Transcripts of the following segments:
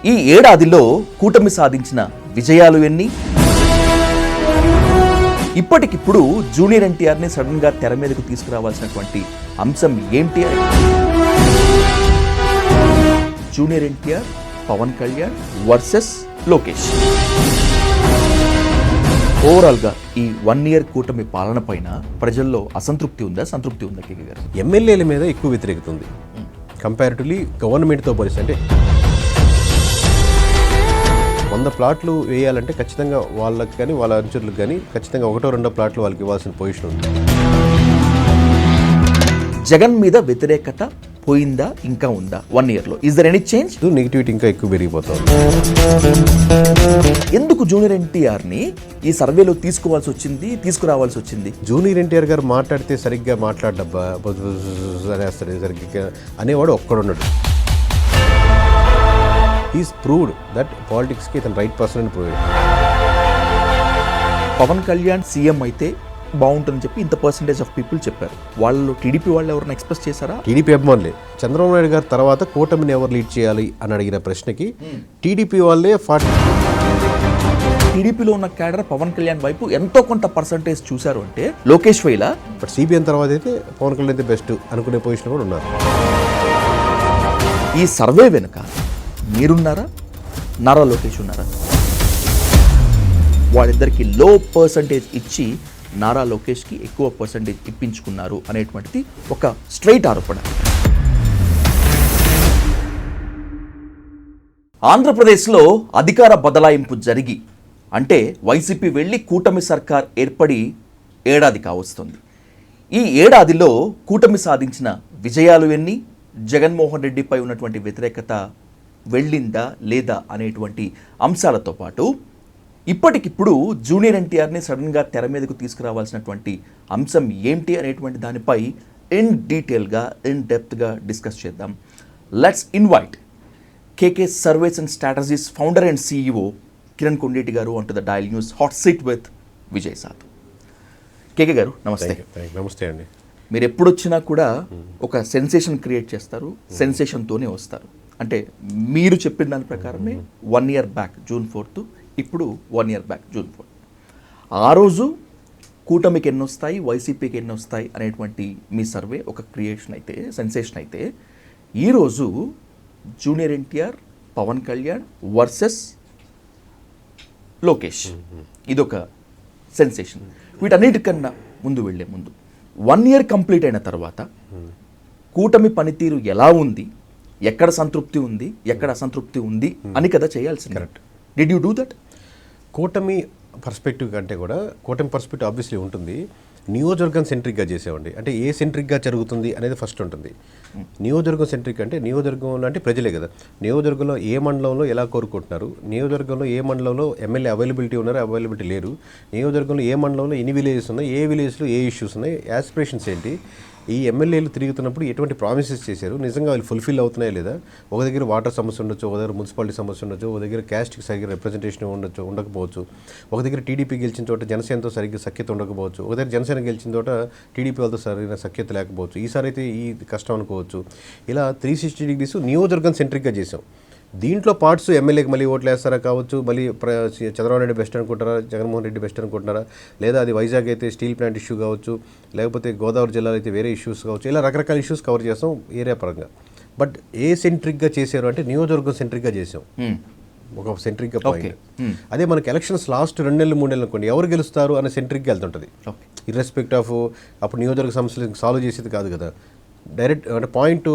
ఈ ఏడాదిలో కూటమి సాధించిన విజయాలు ఎన్ని? ఇప్పటికిప్పుడు జూనియర్ ఎన్టీఆర్ని సడన్గా తెర మీదకు తీసుకురావాల్సినటువంటి అంశం ఏంటి? Junior NTR, Pawan Kalyan versus Lokesh. ఓవరాల్గా ఈ 1 ఇయర్ కూటమి పాలన పైన ప్రజల్లో అసంతృప్తి ఉందా, సంతృప్తి ఉందా కేకే గారు? ఎమ్మెల్యేల మీద ఎక్కువ వ్యతిరేకత ఉంది కంపారిటివ్లీ గవర్నమెంట్తో పోలిస్తే. అంటే 100 ప్లాట్లు వేయాలంటే ఖచ్చితంగా వాళ్ళకి కానీ వాళ్ళ అనుచరులకు కానీ ఖచ్చితంగా 1-2 ప్లాట్లు వాళ్ళకి ఇవ్వాల్సిన పొజిషన్ ఉంది. జగన్ మీద వ్యతిరేకత పోయిందా, ఇంకా ఉందా 1 ఇయర్లో? Is there any change? Negativity ఇంకా ఎక్కువ పెరిగిపోతుంది. ఎందుకు జూనియర్ ఎన్టీఆర్ని ఈ సర్వేలో తీసుకురావాల్సి వచ్చింది? జూనియర్ ఎన్టీఆర్ గారు మాట్లాడితే సరిగ్గా మాట్లాడబ్బా అనేస్తాడు, సరిగ్గా అనేవాడు ఒక్కడున్నాడు. ఈజ్ ప్రూవ్డ్ దట్ పాలిటిక్స్కి ఇతను రైట్ పర్సన్ అని ప్రూవ్. పవన్ కళ్యాణ్ సీఎం అయితే బాగుంటుందని చెప్పి ఇంత పర్సెంటేజ్ ఆఫ్ పీపుల్ చెప్పారు. వాళ్ళు టీడీపీ వాళ్ళు ఎవరైనా ఎక్స్ప్రెస్ చేశారా? టీడీపీ అభిమానులే. చంద్రబాబు నాయుడు గారు తర్వాత కూటమిని ఎవరు లీడ్ చేయాలి అని అడిగిన ప్రశ్నకి టీడీపీ వాళ్ళే టీడీపీలో ఉన్న క్యాడర్ పవన్ కళ్యాణ్ వైపు ఎంతో కొంత పర్సంటేజ్ చూశారు అంటే లోకేష్ వైలా. బట్ సిబిఎన్ తర్వాత అయితే పవన్ కళ్యాణ్ అయితే బెస్ట్ అనుకునే పొజిషన్ కూడా ఉన్నారు. ఈ సర్వే వెనుక మీరున్నారా, నారా లోకేష్ ఉన్నారా? వాళ్ళిద్దరికి లో పర్సంటేజ్ ఇచ్చి నారా లోకేష్కి ఎక్కువ పర్సంటేజ్ ఇప్పించుకున్నారు అనేటువంటిది ఒక స్ట్రైట్ ఆరోపణ. ఆంధ్రప్రదేశ్లో అధికార బదలాయింపు జరిగి అంటే వైసీపీ వెళ్ళి కూటమి సర్కార్ ఏర్పడి ఏడాది కావస్తుంది. ఈ ఏడాదిలో కూటమి సాధించిన విజయాలు ఎన్ని? జగన్మోహన్ రెడ్డిపై ఉన్నటువంటి వ్యతిరేకత వెళ్ళిందా లేదా అనేటువంటి అంశాలతో పాటు ఇప్పటికిప్పుడు జూనియర్ ఎన్టీఆర్ని సడన్గా తెర మీదకు తీసుకురావాల్సినటువంటి అంశం ఏంటి అనేటువంటి దానిపై ఇన్ డీటెయిల్గా, ఇన్ డెప్త్గా డిస్కస్ చేద్దాం. Let's invite KK surveys and strategies founder and CEO Kiran Kondeti గారు on to the dial news hot seat with Vijay Sadhu. KK గారు నమస్తే. నమస్తే అండి. మీరు ఎప్పుడు వచ్చినా కూడా ఒక సెన్సేషన్ క్రియేట్ చేస్తారు, సెన్సేషన్తోనే వస్తారు. అంటే మీరు చెప్పిన దాని ప్రకారమే 1 ఇయర్ బ్యాక్ June 4th, ఇప్పుడు 1 ఇయర్ బ్యాక్ June 4th. ఆ రోజు కూటమికి ఎన్ని వస్తాయి, వైసీపీకి ఎన్ని వస్తాయి అనేటువంటి మీ సర్వే ఒక క్రియేషన్ అయితే, సెన్సేషన్ అయితే, ఈరోజు జూనియర్ ఎన్టీఆర్, పవన్ కళ్యాణ్ వర్సెస్ లోకేష్, ఇదొక సెన్సేషన్. వీటన్నిటికన్నా వెళ్ళే ముందు 1 ఇయర్ కంప్లీట్ అయిన తర్వాత కూటమి పనితీరు ఎలా ఉంది, ఎక్కడ సంతృప్తి ఉంది, ఎక్కడ అసంతృప్తి ఉంది అని కదా చేయాల్సింది. Correct. Did you do that? కూటమి పర్స్పెక్టివ్ కంటే కూడా కూటమి పర్స్పెక్టివ్ ఆబ్వియస్లీ ఉంటుంది. నియోజకవర్గం సెంట్రిక్గా చేసేవండి. అంటే ఏ సెంట్రిక్గా జరుగుతుంది అనేది ఫస్ట్ ఉంటుంది. నియోజకవర్గం సెంట్రిక్ అంటే నియోజకవర్గంలో అంటే ప్రజలే కదా. నియోజకవర్గంలో ఏ మండలంలో ఎలా కోరుకుంటున్నారు, నియోజకవర్గంలో ఏ మండలంలో ఎమ్మెల్యే అవైలబిలిటీ ఉన్నారు, అవైలబిలిటీ లేరు, నియోజకవర్గంలో ఏ మండలంలో ఎన్ని విలేజెస్ ఉన్నాయి, ఏ విలేజ్లో ఏ ఇష్యూస్ ఉన్నాయి, యాస్పిరేషన్స్ ఏంటి, ఈ ఎమ్మెల్యేలు తిరుగుతున్నప్పుడు ఎటువంటి ప్రామిసెస్ చేశారు, నిజంగా వాళ్ళు ఫుల్ఫిల్ అవుతున్నాయా లేదా. ఒక దగ్గర వాటర్ సమస్య ఉండొచ్చు, ఒక దగ్గర మున్సిపాలిటీ సమస్య ఉండొచ్చు, ఒక దగ్గర క్యాస్ట్కి సరిగ్గా రిప్రజెంటేషన్ ఉండకపోవచ్చు, ఒక దగ్గర టీడీపీ గెలిచిన చోట జనసేనతో సరిగ్గా సఖ్యత ఉండకపోవచ్చు, ఒక దగ్గర జనసేన గెలిచిన చోట టీడీపీ వాళ్ళతో సరైన సఖ్యత లేకపోవచ్చు. ఈసారి అయితే ఈ కష్టం అనుకోవచ్చు. ఇలా 360 degrees నియోజకవర్గం సెంట్రిక్గా చేసాం. దీంట్లో పార్ట్స్ ఎమ్మెల్యేకి మళ్ళీ ఓట్లు వేస్తారా కావచ్చు, మళ్ళీ చంద్రబాబు నాయుడు బెస్ట్ అనుకుంటారా, జగన్మోహన్ రెడ్డి బెస్ట్ అనుకుంటున్నారా, లేదా అది వైజాగ్ అయితే స్టీల్ ప్లాంట్ ఇష్యూ కావచ్చు, లేకపోతే గోదావరి జిల్లాలో అయితే వేరే ఇష్యూస్ కావచ్చు. ఇలా రకరకాల ఇష్యూస్ కవర్ చేస్తాం ఏరియా పరంగా. బట్ ఏ సెంట్రిక్గా చేశారు అంటే నియోజకవర్గం సెంట్రిక్గా చేసాం. ఒక సెంట్రిక్గా పాయింట్. అదే మనకి ఎలక్షన్స్ లాస్ట్ 2 నెలలు 3 నెలలు అనుకోండి, ఎవరు గెలుస్తారు అనే సెంట్రిక్గా వెళ్తుంటుంది. ఇర్రెస్పెక్ట్ ఆఫ్ అప్పుడు నియోజకవర్గ సమస్యలు సాల్వ్ చేసేది కాదు కదా. డైరెక్ట్ అంటే పాయింట్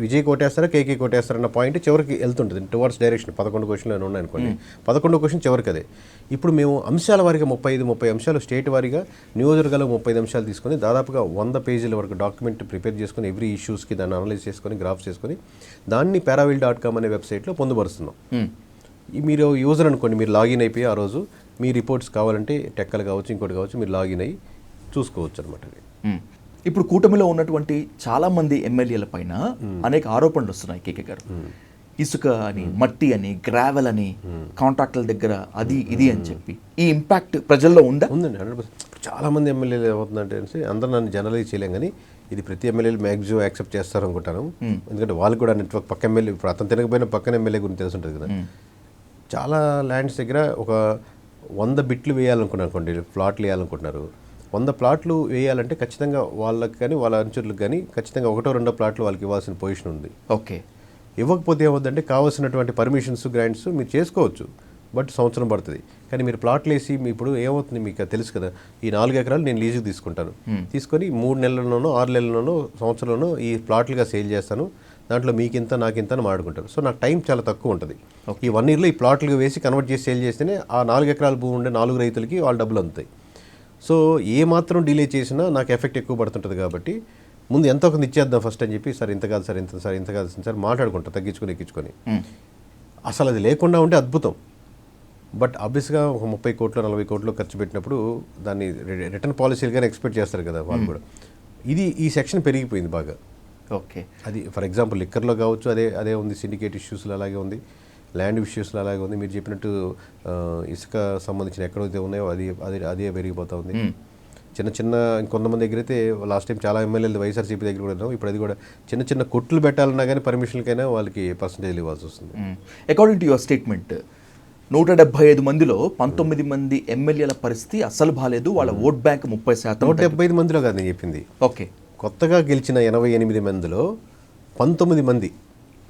విజయ్ కోటేస్తారా, కేకే కోటేస్తారన్న పాయింట్ చివరికి వెళ్తుంటుంది టువర్డ్స్ డైరెక్షన్. 11 క్వశ్చన్లు ఉన్నాయనుకోండి, 11 క్వశ్చన్ చివరికి అదే. ఇప్పుడు మేము అంశాల వారీగా 30 అంశాలు స్టేట్ వారీగా, నియోజకవర్గాలు 35 అంశాలు తీసుకొని దాదాపుగా 100 పేజీల వరకు డాక్యుమెంట్ ప్రిపేర్ చేసుకొని ఎవ్రీ ఇష్యూస్కి దాన్ని అనలైజ్ చేసుకొని గ్రాఫ్స్ చేసుకొని దాన్ని paraville.com అనే వెబ్సైట్లో పొందుపరుస్తున్నాం. మీరు యూజర్ అనుకోండి, మీరు లాగిన్ అయిపోయి ఆ రోజు మీ రిపోర్ట్స్ కావాలంటే టెక్కలు కావచ్చు, ఇంకోటి కావచ్చు, మీరు లాగిన్ అయ్యి చూసుకోవచ్చు అనమాట. ఇప్పుడు కూటమిలో ఉన్నటువంటి చాలా మంది ఎమ్మెల్యేల పైన అనేక ఆరోపణలు వస్తున్నాయి కేకే గారు. ఇసుక అని, మట్టి అని, గ్రావెల్ అని, కాంట్రాక్టుల దగ్గర అది ఇది అని చెప్పి ఈ ఇంపాక్ట్ ప్రజల్లో ఉందా? ఉందండి 100%. చాలా మంది ఎమ్మెల్యేలు ఏమవుతుందంటే అందరూ నన్ను జనరలైజ్ చేయలేం కానీ ఇది ప్రతి ఎమ్మెల్యేలు మ్యాక్సిమం యాక్సెప్ట్ చేస్తారు అనుకుంటాను. ఎందుకంటే వాళ్ళు కూడా నెట్వర్క్ పక్క ఎమ్మెల్యే, ఇప్పుడు అతను తినకపోయినా పక్కన ఎమ్మెల్యే గురించి తెలిసి ఉంటుంది కదా. చాలా ల్యాండ్స్ దగ్గర ఒక 100 బిట్లు వేయాలనుకున్నారు అనుకోండి, ప్లాట్లు వేయాలనుకుంటున్నారు. 100 ప్లాట్లు వేయాలంటే ఖచ్చితంగా వాళ్ళకి కానీ వాళ్ళ అనుచరులకు కానీ ఖచ్చితంగా 1-2 ప్లాట్లు వాళ్ళకి ఇవ్వాల్సిన పొజిషన్ ఉంది. ఓకే. ఇవ్వకపోతే ఏమవుతుందంటే కావాల్సినటువంటి పర్మిషన్స్ గ్రాంట్స్ మీరు చేసుకోవచ్చు, బట్ సంవత్సరం పడుతుంది. కానీ మీరు ప్లాట్లు వేసి ఇప్పుడు ఏమవుతుంది మీకు తెలుసు కదా, ఈ 4 ఎకరాలు నేను లీజుకి తీసుకుంటాను, తీసుకొని 3 నెలల్లోనో 6 నెలల్లోనో సంవత్సరంలోనో ఈ ప్లాట్లుగా సేల్ చేస్తాను, దాంట్లో మీకింత నాకింత అని మాడుకుంటారు. సో నాకు టైం చాలా తక్కువ ఉంటుంది. ఈ 1 ఇయర్లో ఈ ప్లాట్లుగా వేసి కన్వర్ట్ చేసి సేల్ చేస్తేనే ఆ 4 ఎకరాల భూమి ఉండే 4 రైతులకి వాళ్ళు డబ్బులు అందుతాయి. సో ఏ మాత్రం డిలే చేసినా నాకు ఎఫెక్ట్ ఎక్కువ పడుతుంటుంది. కాబట్టి ముందు ఎంతో కొంత ఇచ్చేద్దాం ఫస్ట్ అని చెప్పి, సార్ ఇంత కాదు సార్, ఇంత కాదు సార్ మాట్లాడుకుంటాం, తగ్గించుకొని ఎక్కించుకొని. అసలు అది లేకుండా ఉంటే అద్భుతం. బట్ ఆబ్వియస్గా ఒక 30 కోట్లు 40 కోట్లు ఖర్చు పెట్టినప్పుడు దాన్ని రిటర్న్ పాలసీలుగానే ఎక్స్పెక్ట్ చేస్తారు కదా వాళ్ళు కూడా. ఈ సెక్షన్ పెరిగిపోయింది బాగా. ఓకే. అది ఫర్ ఎగ్జాంపుల్ లిక్కర్లో కావచ్చు, అదే ఉంది. సిండికేట్ ఇష్యూస్లో అలాగే ఉంది, ల్యాండ్ ఇష్యూస్లో అలాగే ఉంది. మీరు చెప్పినట్టు ఇసుక సంబంధించిన ఎక్కడైతే ఉన్నాయో అదే పెరిగిపోతూ ఉంది. చిన్న ఇంకొంతమంది దగ్గర అయితే లాస్ట్ టైం చాలా ఎమ్మెల్యేలు వైఎస్ఆర్సీపీ దగ్గర కూడా ఉన్నాం. ఇప్పుడు అది కూడా చిన్న కొట్లు పెట్టాలన్నా కానీ పర్మిషన్కైనా వాళ్ళకి పర్సంటేజ్ ఇవ్వాల్సి వస్తుంది. అకార్డింగ్ టు యువర్ స్టేట్మెంట్, 175 మందిలో 19 మంది ఎమ్మెల్యేల పరిస్థితి అస్సలు బాగాలేదు. వాళ్ళ ఓట్ బ్యాంక్ 30%. 175 మందిలో కాదు నేను చెప్పింది. ఓకే. కొత్తగా గెలిచిన 88 మందిలో 19 మంది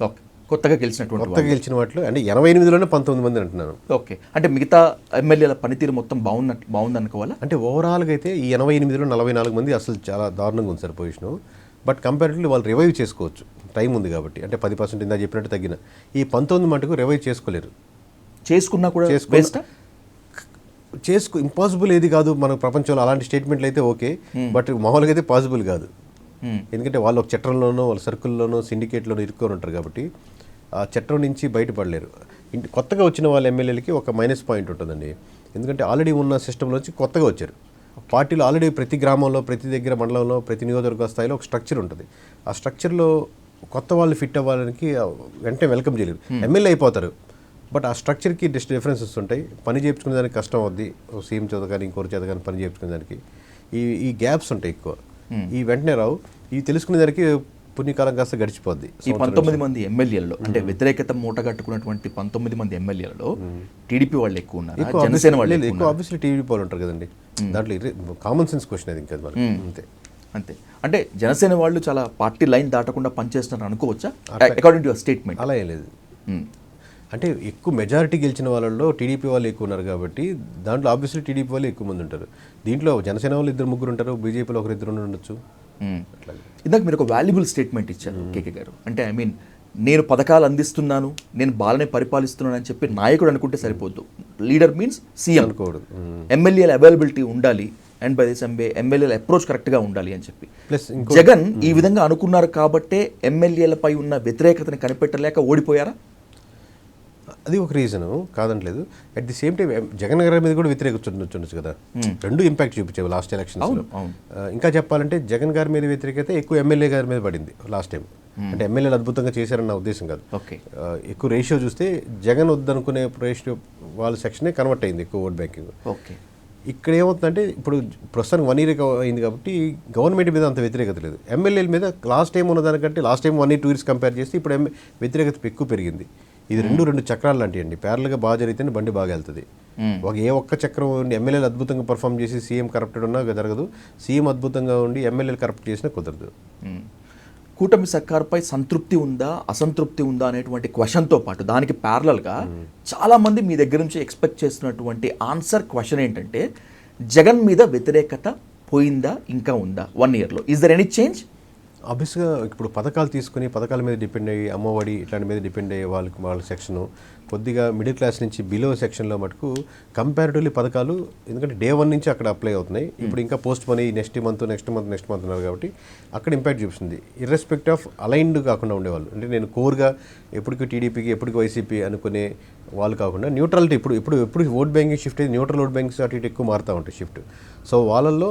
ఓకే. కొత్తగా గెలిచిన వాటిలో అంటే 88లోనే 19 మంది అంటున్నాను. ఓకే. అంటే మిగతా ఎమ్మెల్యేల పనితీరు మొత్తం బాగుంది అనుకోవాలా? అంటే ఓవరాల్గా అయితే ఈ 88లో 44 మంది అసలు చాలా దారుణంగా ఉంది సార్ పొజిషను. బట్ కంపారిటివ్లీ వాళ్ళు రివైవ్ చేసుకోవచ్చు, టైం ఉంది కాబట్టి. అంటే 10% ఇందా చెప్పినట్టు తగ్గిన ఈ 19 మటుకు రివైవ్ చేసుకోలేరు. చేసుకున్నా కూడా ఇంపాసిబుల్ ఏది కాదు మన ప్రపంచంలో. అలాంటి స్టేట్మెంట్లు అయితే ఓకే, బట్ మామూలుగా అయితే పాసిబుల్ కాదు. ఎందుకంటే వాళ్ళు ఒక చట్టంలోనో వాళ్ళ సర్కిల్లోనో సిండికేట్లోనో ఇరుక్కొని ఉంటారు కాబట్టి ఆ చట్టం నుంచి బయటపడలేరు. కొత్తగా వచ్చిన వాళ్ళ ఎమ్మెల్యేలకి ఒక మైనస్ పాయింట్ ఉంటుందండి. ఎందుకంటే ఆల్రెడీ ఉన్న సిస్టంలోంచి కొత్తగా వచ్చారు. పార్టీలో ఆల్రెడీ ప్రతి గ్రామంలో, ప్రతి దగ్గర, మండలంలో, ప్రతి నియోజకవర్గ స్థాయిలో ఒక స్ట్రక్చర్ ఉంటుంది. ఆ స్ట్రక్చర్లో కొత్త వాళ్ళు ఫిట్ అవ్వడానికి వెంటనే వెల్కమ్ చేయలేరు, ఎమ్మెల్యే అయిపోతారు. బట్ ఆ స్ట్రక్చర్కి డిఫరెన్సెస్ ఉంటాయి. పని చేయించుకునే దానికి కష్టం అవుద్ది. సీఎం చేత కానీ ఇంకోటి చేత కానీ పని చేయించుకునే దానికి ఈ గ్యాప్స్ ఉంటాయి ఎక్కువ. ఈ వెంటనే రావు. ఇవి తెలుసుకునే దానికి పుణ్యకాలం కాస్త గడిచిపోద్ది. ఈ 19 మంది ఎమ్మెల్యేలలో అంటే వ్యతిరేకత మూట కట్టుకున్నటువంటి 19 మంది ఎమ్మెల్యేలలో టీడీపీ వాళ్ళు ఎక్కువ ఉన్నారు, జనసేన వాళ్ళు ఎక్కువ? ఆబ్వియస్లీ టీడీపీ వాళ్ళు ఉంటారు కదండి. దాంట్లో కామన్ సెన్స్ క్వశ్చన్ అది. ఇంకా అంతే. అంటే జనసేన వాళ్ళు చాలా పార్టీ లైన్ దాటకుండా పనిచేస్తున్నారు అనుకోవచ్చా అకార్డింగ్ టు యువర్ స్టేట్మెంట్? అలా ఏం లేదు. అంటే ఎక్కువ మెజారిటీ గెలిచిన వాళ్ళలో టీడీపీ వాళ్ళు ఎక్కువ ఉన్నారు కాబట్టి దాంట్లో ఆబ్వియస్లీ టీడీపీ వాళ్ళు ఎక్కువ మంది ఉంటారు. దీంట్లో జనసేన వాళ్ళు 2-3 ఉంటారు, బీజేపీలో 1-2 ఉండొచ్చు. ఇందాక మీరు ఒక వాల్యుబుల్ స్టేట్మెంట్ ఇచ్చారు కేకే గారు. అంటే నేను పథకాలు అందిస్తున్నాను, నేను బాగానే పరిపాలిస్తున్నాను అని చెప్పి నాయకుడు అనుకుంటే సరిపోద్దు. లీడర్ మీన్స్ సీఎం అనుకోవద్దు. ఎమ్మెల్యేల అవైలబిలిటీ ఉండాలి అండ్ బై దిస్ ఎమ్మెల్యేల అప్రోచ్ కరెక్ట్గా ఉండాలి అని చెప్పి. ప్లస్ జగన్ ఈ విధంగా అనుకున్నారు కాబట్టే ఎమ్మెల్యేలపై ఉన్న వ్యతిరేకతని కనిపెట్టలేక ఓడిపోయారా? అది ఒక రీజను కాదంటలేదు. At the same time Jagan గారి మీద కూడా వ్యతిరేకత ఉండొచ్చు కదా. రెండు ఇంపాక్ట్ చూపించావు లాస్ట్ ఎలక్షన్స్లో. ఇంకా చెప్పాలంటే జగన్ గారి మీద వ్యతిరేకత ఎక్కువ ఎమ్మెల్యే గారి మీద పడింది లాస్ట్ టైం. అంటే ఎమ్మెల్యేలు అద్భుతంగా చేశారన్న ఉద్దేశం కాదు. ఎక్కువ రేషియో చూస్తే జగన్ వద్దనుకునే రేషియో వాళ్ళ సెక్షనే కన్వర్ట్ అయింది ఎక్కువ ఓట్ బ్యాంకింగ్. ఇక్కడ ఏమవుతుందంటే ఇప్పుడు ప్రస్తుతానికి 1 year అయింది కాబట్టి గవర్నమెంట్ మీద అంత వ్యతిరేకత లేదు. ఎమ్మెల్యేల మీద లాస్ట్ టైం ఉన్న దానికంటే last time 1 year 2 years compare చేస్తే ఇప్పుడు వ్యతిరేకత ఎక్కువ పెరిగింది. ఇది రెండు చక్రాలు లాంటివి అండి. ప్యారల్గా బాగా జరిగితేనే బండి బాగా వెళ్తుంది. ఏ ఒక్క చక్రం ఉండి ఎమ్మెల్యేలు అద్భుతంగా పర్ఫామ్ చేసి సీఎం కరప్టెడ్ ఉన్నా జరగదు, సీఎం అద్భుతంగా ఉండి ఎమ్మెల్యేలు కరప్ట్ చేసినా కుదరదు. కూటమి సర్కార్పై సంతృప్తి ఉందా అసంతృప్తి ఉందా అనేటువంటి క్వశ్చన్తో పాటు దానికి ప్యారలల్గా చాలామంది మీ దగ్గర నుంచి ఎక్స్పెక్ట్ చేస్తున్నటువంటి క్వశ్చన్ ఏంటంటే జగన్ మీద వ్యతిరేకత పోయిందా ఇంకా ఉందా 1 yearలో? Is there any change? ఆబ్వియస్గా ఇప్పుడు పథకాలు తీసుకుని పథకాల మీద డిపెండ్ అయ్యి అమ్మఒడి ఇట్లాంటి మీద డిపెండ్ అయ్యే వాళ్ళ సెక్షను కొద్దిగా మిడిల్ క్లాస్ నుంచి బిలో సెక్షన్లో మటుకు కంపారిటివ్లీ పథకాలు ఎందుకంటే day 1 నుంచి అక్కడ అప్లై అవుతున్నాయి. ఇప్పుడు ఇంకా పోస్ట్ మనీ నెక్స్ట్ మంత్ ఉన్నారు కాబట్టి అక్కడ ఇంపాక్ట్ చూపిస్తుంది. ఇర్రెస్పెక్ట్ ఆఫ్ అలైన్డ్ కాకుండా ఉండేవాళ్ళు, అంటే నేను కోర్గా ఎప్పటికీ టీడీపీకి ఎప్పటికీ వైసీపీ అనుకునే వాళ్ళు కాకుండా న్యూట్రాలిటీ ఇప్పుడు ఓట్ బ్యాంకింగ్ షిఫ్ట్ అయితే న్యూట్రల్ ఓట్ బ్యాంక్స్ అటు ఇటు ఎక్కువ మారుతూ ఉంటాయి షిఫ్ట్. సో వాళ్ళల్లో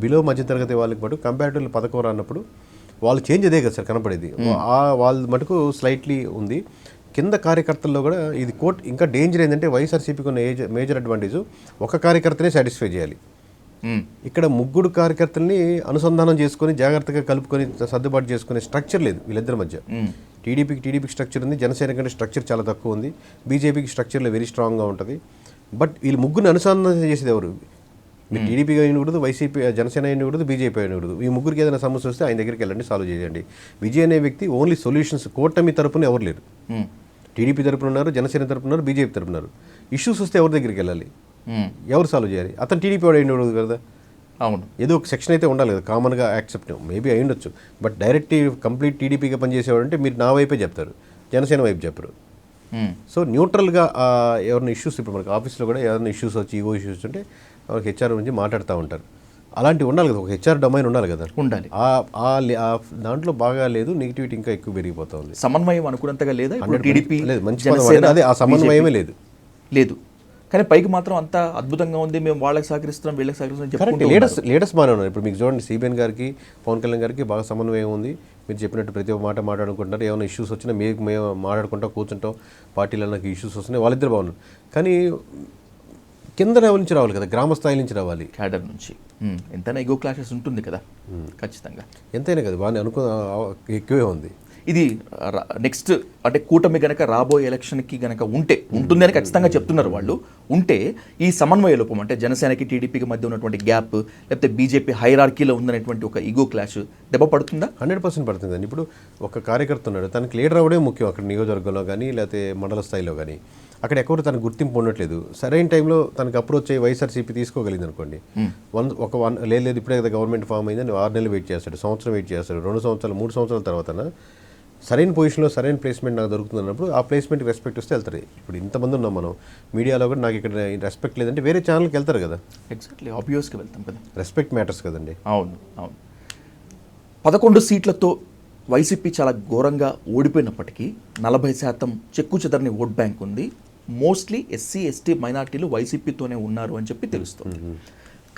బిలో మధ్యతరగతి వాళ్ళకి మటుకు కంపారిటివ్లీ పథకం రానప్పుడు వాళ్ళు చేంజ్ అదే కదా సార్ కనపడేది. వాళ్ళ మటుకు స్లైట్లీ ఉంది. కింద కార్యకర్తల్లో కూడా ఇది ఇంకా డేంజర్ ఏంటంటే వైఎస్ఆర్సీపీకి ఉన్న మేజర్ అడ్వాంటేజ్ ఒక కార్యకర్తనే సాటిస్ఫై చేయాలి. ఇక్కడ ముగ్గురు కార్యకర్తల్ని అనుసంధానం చేసుకొని జాగ్రత్తగా కలుపుకొని సర్దుబాటు చేసుకునే స్ట్రక్చర్ లేదు వీళ్ళిద్దరి మధ్య. టీడీపీకి స్ట్రక్చర్ ఉంది, జనసేన కంటే స్ట్రక్చర్ చాలా తక్కువ ఉంది, బీజేపీకి స్ట్రక్చర్లో వెరీ స్ట్రాంగ్గా ఉంటుంది. బట్ వీళ్ళు ముగ్గురిని అనుసంధానం చేసేది ఎవరు? మీరు టీడీపీ అయినకూడదు, వైసీపీ జనసేన అయినకూడదు, బీజేపీ అయినకూడదు. ఈ ముగ్గురికి ఏదైనా సమస్య వస్తే ఆయన దగ్గరికి వెళ్ళండి, సాల్వ్ చేయండి. విజయ్ అనే వ్యక్తి ఓన్లీ సొల్యూషన్స్. కూటమి తరపున ఎవరు లేరు. టీడీపీ తరపున ఉన్నారు, జనసేన తరపున ఉన్నారు, బీజేపీ తరపున ఉన్నారు. ఇష్యూస్ వస్తే ఎవరి దగ్గరికి వెళ్ళాలి, ఎవరు సాల్వ్ చేయాలి? అతను టీడీపీ వాడు అయినకూడదు కదా. అవును, ఏదో ఒక సెక్షన్ అయితే ఉండాలి కదా, కామన్గా యాక్సెప్ట్. మేబీ అయి ఉండొచ్చు, బట్ డైరెక్ట్ కంప్లీట్ టీడీపీగా పనిచేసేవాడు అంటే మీరు నా వైపే చెప్తారు, జనసేన వైపు చెప్పరు. సో న్యూట్రల్గా ఎవరైనా ఇష్యూస్, ఇప్పుడు మనకి ఆఫీస్లో కూడా ఏదైనా ఇష్యూస్ వచ్చి ఈగో ఇష్యూస్ ఉంటే వాళ్ళకి హెచ్ఆర్ గురించి మాట్లాడుతూ ఉంటారు. అలాంటివి ఉండాలి కదా, ఒక హెచ్ఆర్ డొమైన్ ఉండాలి కదా, ఉండాలి. దాంట్లో బాగా లేదు, నెగిటివిటీ ఇంకా ఎక్కువ పెరిగిపోతుంది. సమన్వయం అనుకున్నంతగా లేదా టీడీపీ లేదు, మంచి పదం అదే, ఆ సమన్వయమే లేదు. కానీ పైకి మాత్రం అంత అద్భుతంగా ఉంది, మేము వాళ్ళకి సహకరిస్తున్నాం, వీళ్ళకి సహకరిస్తున్నాం. లేటెస్ట్ బాగానే ఉన్నారు. ఇప్పుడు మీకు చూడండి, సిబిఎన్ గారికి, పవన్ కళ్యాణ్ గారికి బాగా సమన్వయం ఉంది. మీరు చెప్పినట్టు ప్రతి ఒక్క మాట మాట్లాడుకుంటున్నారు. ఏమైనా ఇష్యూస్ వచ్చినా మేము మాట్లాడుకుంటాం, కూర్చుంటాం. పార్టీలో నాకు ఇష్యూస్ వస్తున్నాయి, వాళ్ళిద్దరు బాగున్నారు. కానీ కింద లెవెల్ నుంచి రావాలి కదా, గ్రామ స్థాయి నుంచి రావాలి, క్యాడర్ నుంచి. ఎంతైనా ఈగో క్లాషెస్ ఉంటుంది కదా, ఖచ్చితంగా. ఎంతైనా కదా, బాగా ఎక్కువే ఉంది. ఇది నెక్స్ట్ అంటే కూటమి గనక రాబోయే ఎలక్షన్కి గనక ఉంటుంది అని ఖచ్చితంగా చెప్తున్నారు వాళ్ళు. ఉంటే ఈ సమన్వయ లోపం అంటే జనసేనకి టీడీపీకి మధ్య ఉన్నటువంటి గ్యాప్, లేకపోతే బీజేపీ హైరార్కీలో ఉందనేటువంటి ఒక ఈగో క్లాష్ దెబ్బ పడుతుందా? 100% పడుతుందండి. ఇప్పుడు ఒక కార్యకర్త ఉన్నాడు, తనకి లీడర్ అవ్వడే ముఖ్యం. అక్కడ నియోజకవర్గంలో కానీ లేకపోతే మండల స్థాయిలో కానీ అక్కడ ఎక్కువ తనకు గుర్తింపు ఉండట్లేదు. సరైన టైంలో తనకు అప్రోచ్ అయ్యి వైఎస్ఆర్సీపీ తీసుకోగలిగింది అనుకోండి, లేదు ఇప్పుడే కదా గవర్నమెంట్ ఫామ్ అయిందని 6 నెలలు వెయిట్ చేస్తాడు, సంవత్సరం వెయిట్ చేస్తాడు, 2 సంవత్సరాలు 3 సంవత్సరాల తర్వాత సరైన పొజిషన్లో సరైన ప్లేస్మెంట్ నాకు దొరుకుతుంది అన్నప్పుడు ఆ ప్లేస్మెంట్కి రెస్పెక్ట్ వస్తే వెళ్తారు. ఇప్పుడు ఇంతమంది ఉన్నాం మనం మీడియాలో కూడా, నాకు ఇక్కడ రెస్పెక్ట్ లేదంటే వేరే ఛానల్కి వెళ్తారు కదా. ఎగ్జాక్ట్లీ, ఆబ్వియస్గా వెళ్తాం కదా. రెస్పెక్ట్ మ్యాటర్స్ కదండి. అవును. 11 సీట్లతో వైసీపీ చాలా ఘోరంగా ఓడిపోయినప్పటికీ 40% చెక్కు చెదరని ఓట్ బ్యాంక్ ఉంది. మోస్ట్లీ ఎస్సీ ఎస్టీ మైనార్టీలు వైసీపీతోనే ఉన్నారు అని చెప్పి తెలుస్తుంది.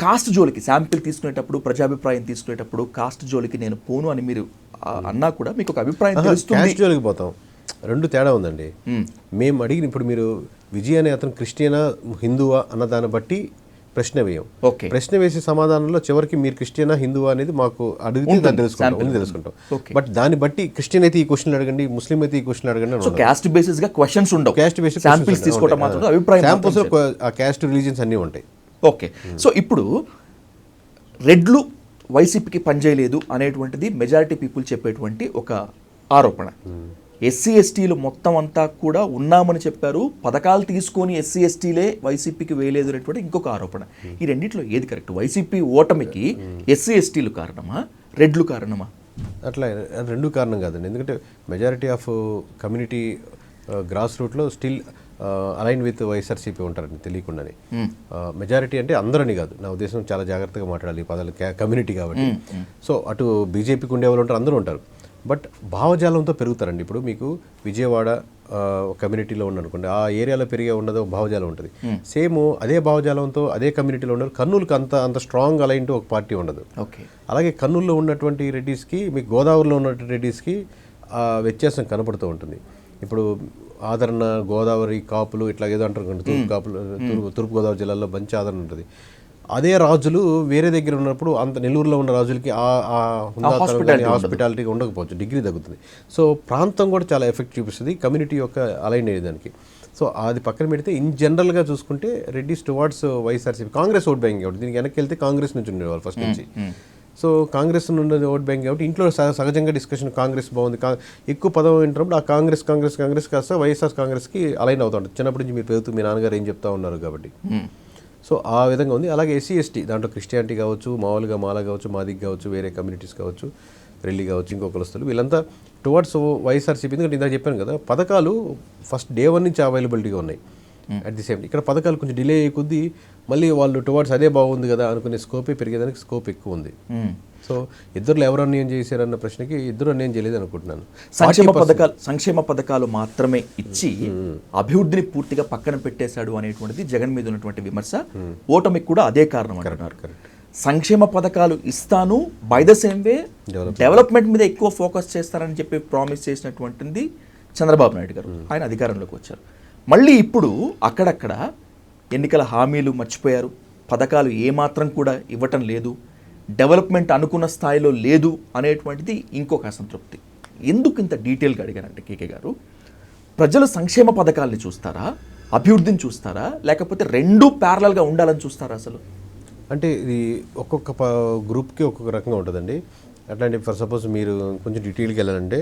కాస్ట్ జోలికి శాంపిల్ తీసుకునేటప్పుడు, ప్రజాభిప్రాయం తీసుకునేటప్పుడు కాస్ట్ జోలికి నేను పోను అని మీరు అన్నా కూడా మీకు ఒక అభిప్రాయం తెలుస్తుంది. కాస్ట్ జోలికి పోతాం, రెండు తేడా ఉందండి. మేము అడిగిన ఇప్పుడు మీరు విజయ్ అనే అతను క్రిస్టియనా హిందువా అన్న దాన్ని బట్టి ప్రశ్న వేయం. ప్రశ్న వేసే సమాధానంలో చివరికి మీరు క్రిస్టియనా హిందువా అనేది మాకు అడిగితే దాన్ని తెలుసుకుంటాం. బట్ దాన్ని బట్టి క్రిస్టియన్ అయితే ఈ క్వశ్చన్ అడగండి, ముస్లిం అయితే ఈ క్వశ్చన్ అడగండి. కాస్ట్ బేసిస్ గా క్వశ్చన్స్ ఉండవు, కాస్ట్ బేసిస్ శాంపిల్స్ తీసుకోవడం మాత్రం అభిప్రాయం. శాంపిల్స్ ఆ కాస్ట్ రిలీజియన్స్ అన్నీ ఉంటాయి. ఓకే, సో ఇప్పుడు రెడ్లు వైసీపీకి పనిచేయలేదు అనేటువంటిది మెజారిటీ పీపుల్ చెప్పేటువంటి ఒక ఆరోపణ. ఎస్సీ ఎస్టీలు మొత్తం అంతా కూడా ఉన్నామని చెప్పారు, పథకాలు తీసుకొని ఎస్సీ ఎస్టీలే వైసీపీకి వేయలేదు అనేటువంటి ఇంకొక ఆరోపణ. ఈ రెండిట్లో ఏది కరెక్ట్? వైసీపీ ఓటమికి ఎస్సీ ఎస్టీలు కారణమా, రెడ్లు కారణమా? అట్లా రెండు కారణం కాదండి. ఎందుకంటే మెజారిటీ ఆఫ్ కమ్యూనిటీ గ్రాస్ రూట్లో స్టిల్ అలైన్ విత్ వైఎస్ఆర్సీపీ ఉంటారండి తెలియకుండానే. మెజారిటీ అంటే అందరని కాదు, నా ఉద్దేశం చాలా జాగ్రత్తగా మాట్లాడాలి ఈ పదాలు, కమ్యూనిటీ కాబట్టి. సో అటు బీజేపీకి ఉండేవాళ్ళు ఉంటారు, అందరూ ఉంటారు. బట్ భావజాలంతో పెరుగుతారండి. ఇప్పుడు మీకు విజయవాడ కమ్యూనిటీలో ఉండనుకోండి, ఆ ఏరియాలో పెరిగే ఉన్నదో భావజాలం ఉంటుంది. సేమ్ అదే భావజాలంతో అదే కమ్యూనిటీలో ఉండదు. కర్నూలుకి అంత స్ట్రాంగ్ అలైన్ ఒక పార్టీ ఉండదు. అలాగే కర్నూలులో ఉన్నటువంటి రెడ్డిస్కి, మీకు గోదావరిలో ఉన్నటువంటి రెడ్డిస్కి వ్యత్యాసం కనపడుతూ ఉంటుంది. ఇప్పుడు ఆదరణ, గోదావరి కాపులు ఇట్లా ఏదో అంటారు, తూర్పుగోదావరి జిల్లాలో మంచి ఆదరణ ఉంటుంది. అదే రాజులు వేరే దగ్గర ఉన్నప్పుడు అంత నెల్లూరులో ఉన్న రాజులకి హాస్పిటాలిటీ ఉండకపోవచ్చు, డిగ్రీ తగ్గుతుంది. సో ప్రాంతం కూడా చాలా ఎఫెక్ట్ చూపిస్తుంది కమ్యూనిటీ యొక్క అలైన్ అయ్యేదానికి. సో అది పక్కన పెడితే ఇన్ జనరల్గా చూసుకుంటే Reddys towards YSRCP, Congress vote bank కాబట్టి దీనికి వెనక్కి వెళ్తే కాంగ్రెస్ నుంచి ఉండేవాళ్ళు ఫస్ట్ నుంచి. సో కాంగ్రెస్ నుండి ఓట్ బ్యాంక్ కాబట్టి ఇంట్లో సహజంగా డిస్కషన్ కాంగ్రెస్ బాగుంది, ఎక్కువ పదం వింటున్నప్పుడు ఆ కాంగ్రెస్ కాస్త వైఎస్ఆర్ కాంగ్రెస్కి అలైన్ అవుతా ఉంటుంది. చిన్నప్పటి నుంచి మీరు పెరుగుతూ మీ నాన్నగారు ఏం చెప్తా ఉన్నారు కాబట్టి. సో ఆ విధంగా ఉంది. అలాగే ఎస్సీ ఎస్టీ దాంట్లో క్రిస్టియానిటీ కావచ్చు, మామూలుగా మాల కావచ్చు, మాదిక్ కావచ్చు, వేరే కమ్యూనిటీస్ కావచ్చు, రెల్లి కావచ్చు, ఇంకో కులస్తులు, వీళ్ళంతా టువర్డ్స్ వైఎస్ఆర్సీపీ. ఎందుకంటే ఇందాక చెప్పాను కదా, పథకాలు ఫస్ట్ డే 1 నుంచి అవైలబిలిటీగా ఉన్నాయి. అట్ ది సేమ్ ఇక్కడ పథకాలు కొంచెం డిలే అయ్యే కొద్దీ మళ్ళీ వాళ్ళు టువర్డ్స్ అదే బాగుంది కదా అనుకునే స్కోపే పెరిగేదానికి స్కోప్ ఎక్కువ ఉంది. సో ఇద్దరు ఎవరు అన్యాయం చేశారన్న ప్రశ్నకి ఇద్దరు అన్యాయం చేయలేదు అనుకుంటున్నాను. సంక్షేమ పథకాలు మాత్రమే ఇచ్చి అభివృద్ధిని పూర్తిగా పక్కన పెట్టేశాడు అనేటువంటిది జగన్ మీద ఉన్నటువంటి విమర్శ. ఓటమికి కూడా అదే కారణం అంటున్నారు. సంక్షేమ పథకాలు ఇస్తాను, by the same way development మీద ఎక్కువ ఫోకస్ చేస్తారని చెప్పి ప్రామిస్ చేసినటువంటిది చంద్రబాబు నాయుడు గారు. ఆయన అధికారంలోకి వచ్చారు. మళ్ళీ ఇప్పుడు అక్కడక్కడ ఎన్నికల హామీలు మర్చిపోయారు, పథకాలు ఏమాత్రం కూడా ఇవ్వటం లేదు, డెవలప్మెంట్ అనుకున్న స్థాయిలో లేదు అనేటువంటిది ఇంకొక అసంతృప్తి. ఎందుకు ఇంత డీటెయిల్గా అడిగానంటే కేకే గారు, ప్రజలు సంక్షేమ పథకాలని చూస్తారా, అభివృద్ధిని చూస్తారా, లేకపోతే రెండు ప్యారలల్గా ఉండాలని చూస్తారా అసలు? అంటే ఇది ఒక్కొక్క గ్రూప్కి ఒక్కొక్క రకంగా ఉంటుందండి. అట్లాంటి ఫర్ సపోజ్ మీరు కొంచెం డీటెయిల్కి వెళ్ళాలంటే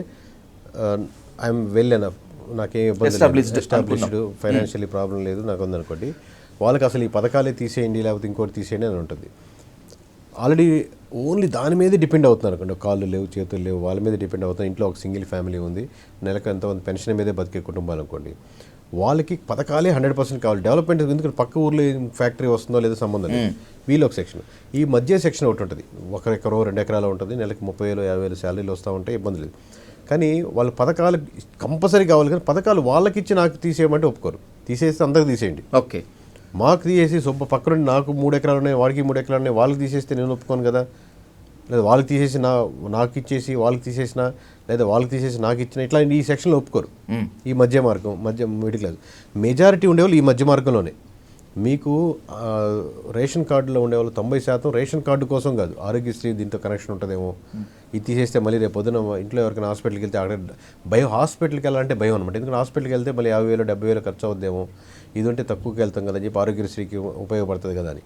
ఐఎమ్ వెల్ ఎనఫ్, నాకేం ఇబ్బంది, ఎస్టాబ్లిష్డ్, ఫైనాన్షియలీ ప్రాబ్లం లేదు నాకు ఉందనుకోండి, వాళ్ళకి అసలు ఈ పథకాలే తీసేయండి లేకపోతే ఇంకోటి తీసేయండి అని ఉంటుంది. ఆల్రెడీ ఓన్లీ దాని మీదే డిపెండ్ అవుతున్నారు అనుకోండి, కాళ్ళు లేవు చేతులు లేవు, వాళ్ళ మీద డిపెండ్ అవుతున్నారు. ఇంట్లో ఒక సింగిల్ ఫ్యామిలీ ఉంది, నెలకు ఎంతమంది పెన్షన్ మీదే బతికే కుటుంబాలు అనుకోండి, వాళ్ళకి పథకాలే 100% కావాలి. డెవలప్మెంట్ ఎందుకంటే పక్క ఊర్లో ఫ్యాక్టరీ వస్తుందో లేదో సంబంధం లేదు. వీళ్ళు ఒక సెక్షన్, ఈ మధ్య సెక్షన్ ఒకటి ఉంటుంది, 1 ఎకరో 2 ఎకరాలు ఉంటుంది, నెలకు 30,000 50,000 శాలరీలు వస్తూ ఉంటాయి, ఇబ్బంది లేదు. కానీ వాళ్ళు పథకాలు కంపల్సరీ కావాలి, కానీ పథకాలు వాళ్ళకి ఇచ్చి నాకు తీసేయమంటే ఒప్పుకోరు. తీసేస్తే అందరికి తీసేయండి, ఓకే, మాకు తీసేసి పక్కన నాకు 3 ఎకరాలు ఉన్నాయి, వాడికి 3 ఎకరాలు ఉన్నాయి, వాళ్ళకి తీసేస్తే నేను ఒప్పుకోను కదా. లేదా వాళ్ళకి తీసేసి నాకు ఇచ్చేసి వాళ్ళకి తీసేసిన, లేదా వాళ్ళకి తీసేసి నాకు ఇచ్చిన, ఇట్లా ఈ సెక్షన్లో ఒప్పుకోరు. ఈ మధ్య మార్గం, మిడిల్ క్లాస్ మెజారిటీ ఉండేవాళ్ళు ఈ మధ్య మార్గంలోనే. మీకు రేషన్ కార్డులో ఉండేవాళ్ళు 90% రేషన్ కార్డు కోసం కాదు, ఆరోగ్యశ్రీ దీంతో కనెక్షన్ ఉంటుందేమో, ఇది తీసేస్తే మళ్ళీ రేపు పొద్దున ఇంట్లో ఎవరికైనా హాస్పిటల్కి వెళ్తే అక్కడ భయం, హాస్పిటల్కి వెళ్ళాలంటే భయం అనమాట. ఎందుకంటే హాస్పిటల్కి వెళ్తే మళ్ళీ 50,000 70,000 ఖర్చు అవుద్దేమో, ఇది ఉంటే తక్కువకి వెళ్తాం కదా అని చెప్పి ఆరోగ్యశ్రీకి ఉపయోగపడుతుంది కదా అని.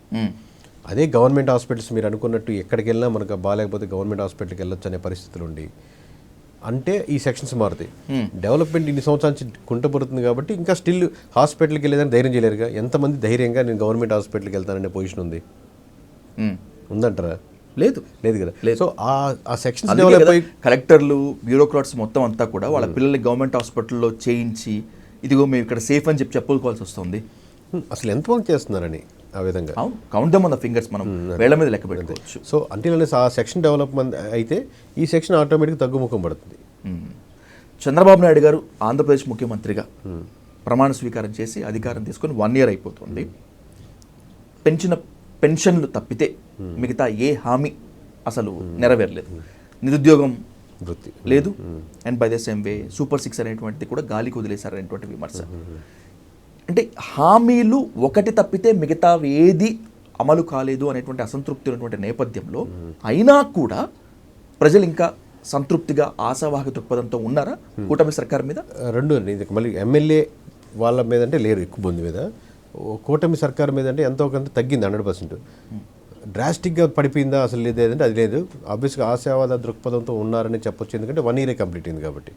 అదే గవర్నమెంట్ హాస్పిటల్స్ మీరు అనుకున్నట్టు ఎక్కడికి వెళ్ళినా మనకు బాగాలేకపోతే గవర్నమెంట్ హాస్పిటల్కి వెళ్ళొచ్చు అనే పరిస్థితులు ఉండి అంటే ఈ సెక్షన్స్ మారుతాయి. డెవలప్మెంట్ ఇన్ని సంవత్సరాల నుంచి కుంటపడుతుంది కాబట్టి ఇంకా స్టిల్ హాస్పిటల్కి వెళ్ళేదని ధైర్యం చేయలేరుగా. ఎంతమంది ధైర్యంగా నేను గవర్నమెంట్ హాస్పిటల్కి వెళ్తాననే పొజిషన్ ఉంది, ఉందంటారా? లేదు కదా. సో ఆ సెక్షన్స్ డెవలప్ అయ్యి కలెక్టర్లు, బ్యూరోక్రాట్స్ మొత్తం అంతా కూడా వాళ్ళ పిల్లల్ని గవర్నమెంట్ హాస్పిటల్లో చేయించి ఇదిగో మేము ఇక్కడ సేఫ్ అని చెప్పి చెప్పుకోవాల్సి వస్తుంది. అసలు ఎంతమంది చేస్తున్నారని ఆ విధంగా count them on the fingers, మనం వేళ్ల మీద లెక్క పెట్టుకోవచ్చు. సో అంటే ఆ సెక్షన్ డెవలప్మెంట్ అయితే ఈ సెక్షన్ ఆటోమేటిక్గా తగ్గుముఖం పడుతుంది. చంద్రబాబు నాయుడు గారు ఆంధ్రప్రదేశ్ ముఖ్యమంత్రిగా ప్రమాణ స్వీకారం చేసి అధికారం తీసుకొని 1 year అయిపోతుంది. పెన్షన్లు తప్పితే మిగతా ఏ హామీ అసలు నెరవేరలేదు. నిరుద్యోగం వృత్తి లేదు, and by the same way Super 6 అనేటువంటిది కూడా గాలికి వదిలేశారనేటువంటి విమర్శ. అంటే హామీలు ఒకటి తప్పితే మిగతా ఏది అమలు కాలేదు అనేటువంటి అసంతృప్తి ఉన్నటువంటి నేపథ్యంలో అయినా కూడా ప్రజలు ఇంకా సంతృప్తిగా ఆశావాహక దృక్పథంతో ఉన్నారా కూటమి సర్కార్ మీద? రెండు అండి, ఇది మళ్ళీ ఎమ్మెల్యే వాళ్ళ మీద అంటే లేరు ఎక్కువ మంది మీద, కూటమి సర్కార్ మీద అంటే ఎంతో కొంత తగ్గింది 100%. డ్రాస్టిక్గా పడిపోయిందా అసలు లేదంటే అది లేదు. ఆబ్వియస్గా ఆశావాద దృక్పథంతో ఉన్నారని చెప్పొచ్చు, ఎందుకంటే 1 year కంప్లీట్ అయింది కాబట్టి.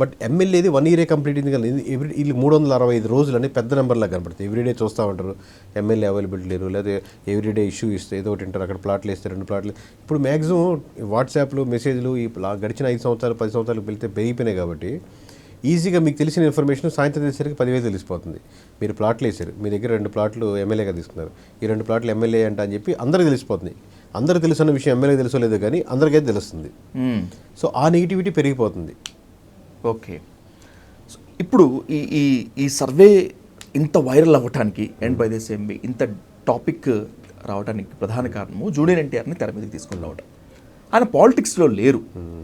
బట్ ఎమ్మెల్యేది 1 year కంప్లీట్ అయింది కానీ వీళ్ళు 365 రోజులు అని పెద్ద నెంబర్లా కనపడుతుంది. ఎవ్రీడే చూస్తూ ఉంటారు ఎమ్మెల్యే అవైలబిలిటీ లేరు, లేదా ఎవ్రీడే ఇష్యూ ఇస్తే ఏదో ఒకటి ఉంటారు, అక్కడ ప్లాట్లు వేస్తే 2 ప్లాట్లు. ఇప్పుడు మ్యాక్సిమం వాట్సాప్లు మెసేజ్లు ఈ గడిచిన 5 సంవత్సరాలు 10 సంవత్సరాలు వెళ్తే పెరిగిపోయినాయి కాబట్టి ఈజీగా మీకు తెలిసిన ఇన్ఫర్మేషన్ సాయంత్రం తెలిసేసరికి 10,000 తెలిసిపోతుంది. మీరు ప్లాట్లు వేసారు, మీ దగ్గర 2 ప్లాట్లు ఎమ్మెల్యేగా తీసుకున్నారు, ఈ 2 ప్లాట్లు ఎమ్మెల్యే అంట అని చెప్పి అందరికీ తెలిసిపోతుంది. అందరికి తెలుసున్న విషయం ఎమ్మెల్యే తెలుసో లేదో కానీ అందరికైతే తెలుస్తుంది. సో ఆ నెగిటివిటీ పెరిగిపోతుంది. ఓకే, ఇప్పుడు ఈ సర్వే ఇంత వైరల్ అవ్వటానికి and by the same way ఇంత టాపిక్ రావడానికి ప్రధాన కారణము జూనియర్ ఎన్టీఆర్ని తెర మీదకి తీసుకుని రావడం. ఆయన పాలిటిక్స్లో లేరు,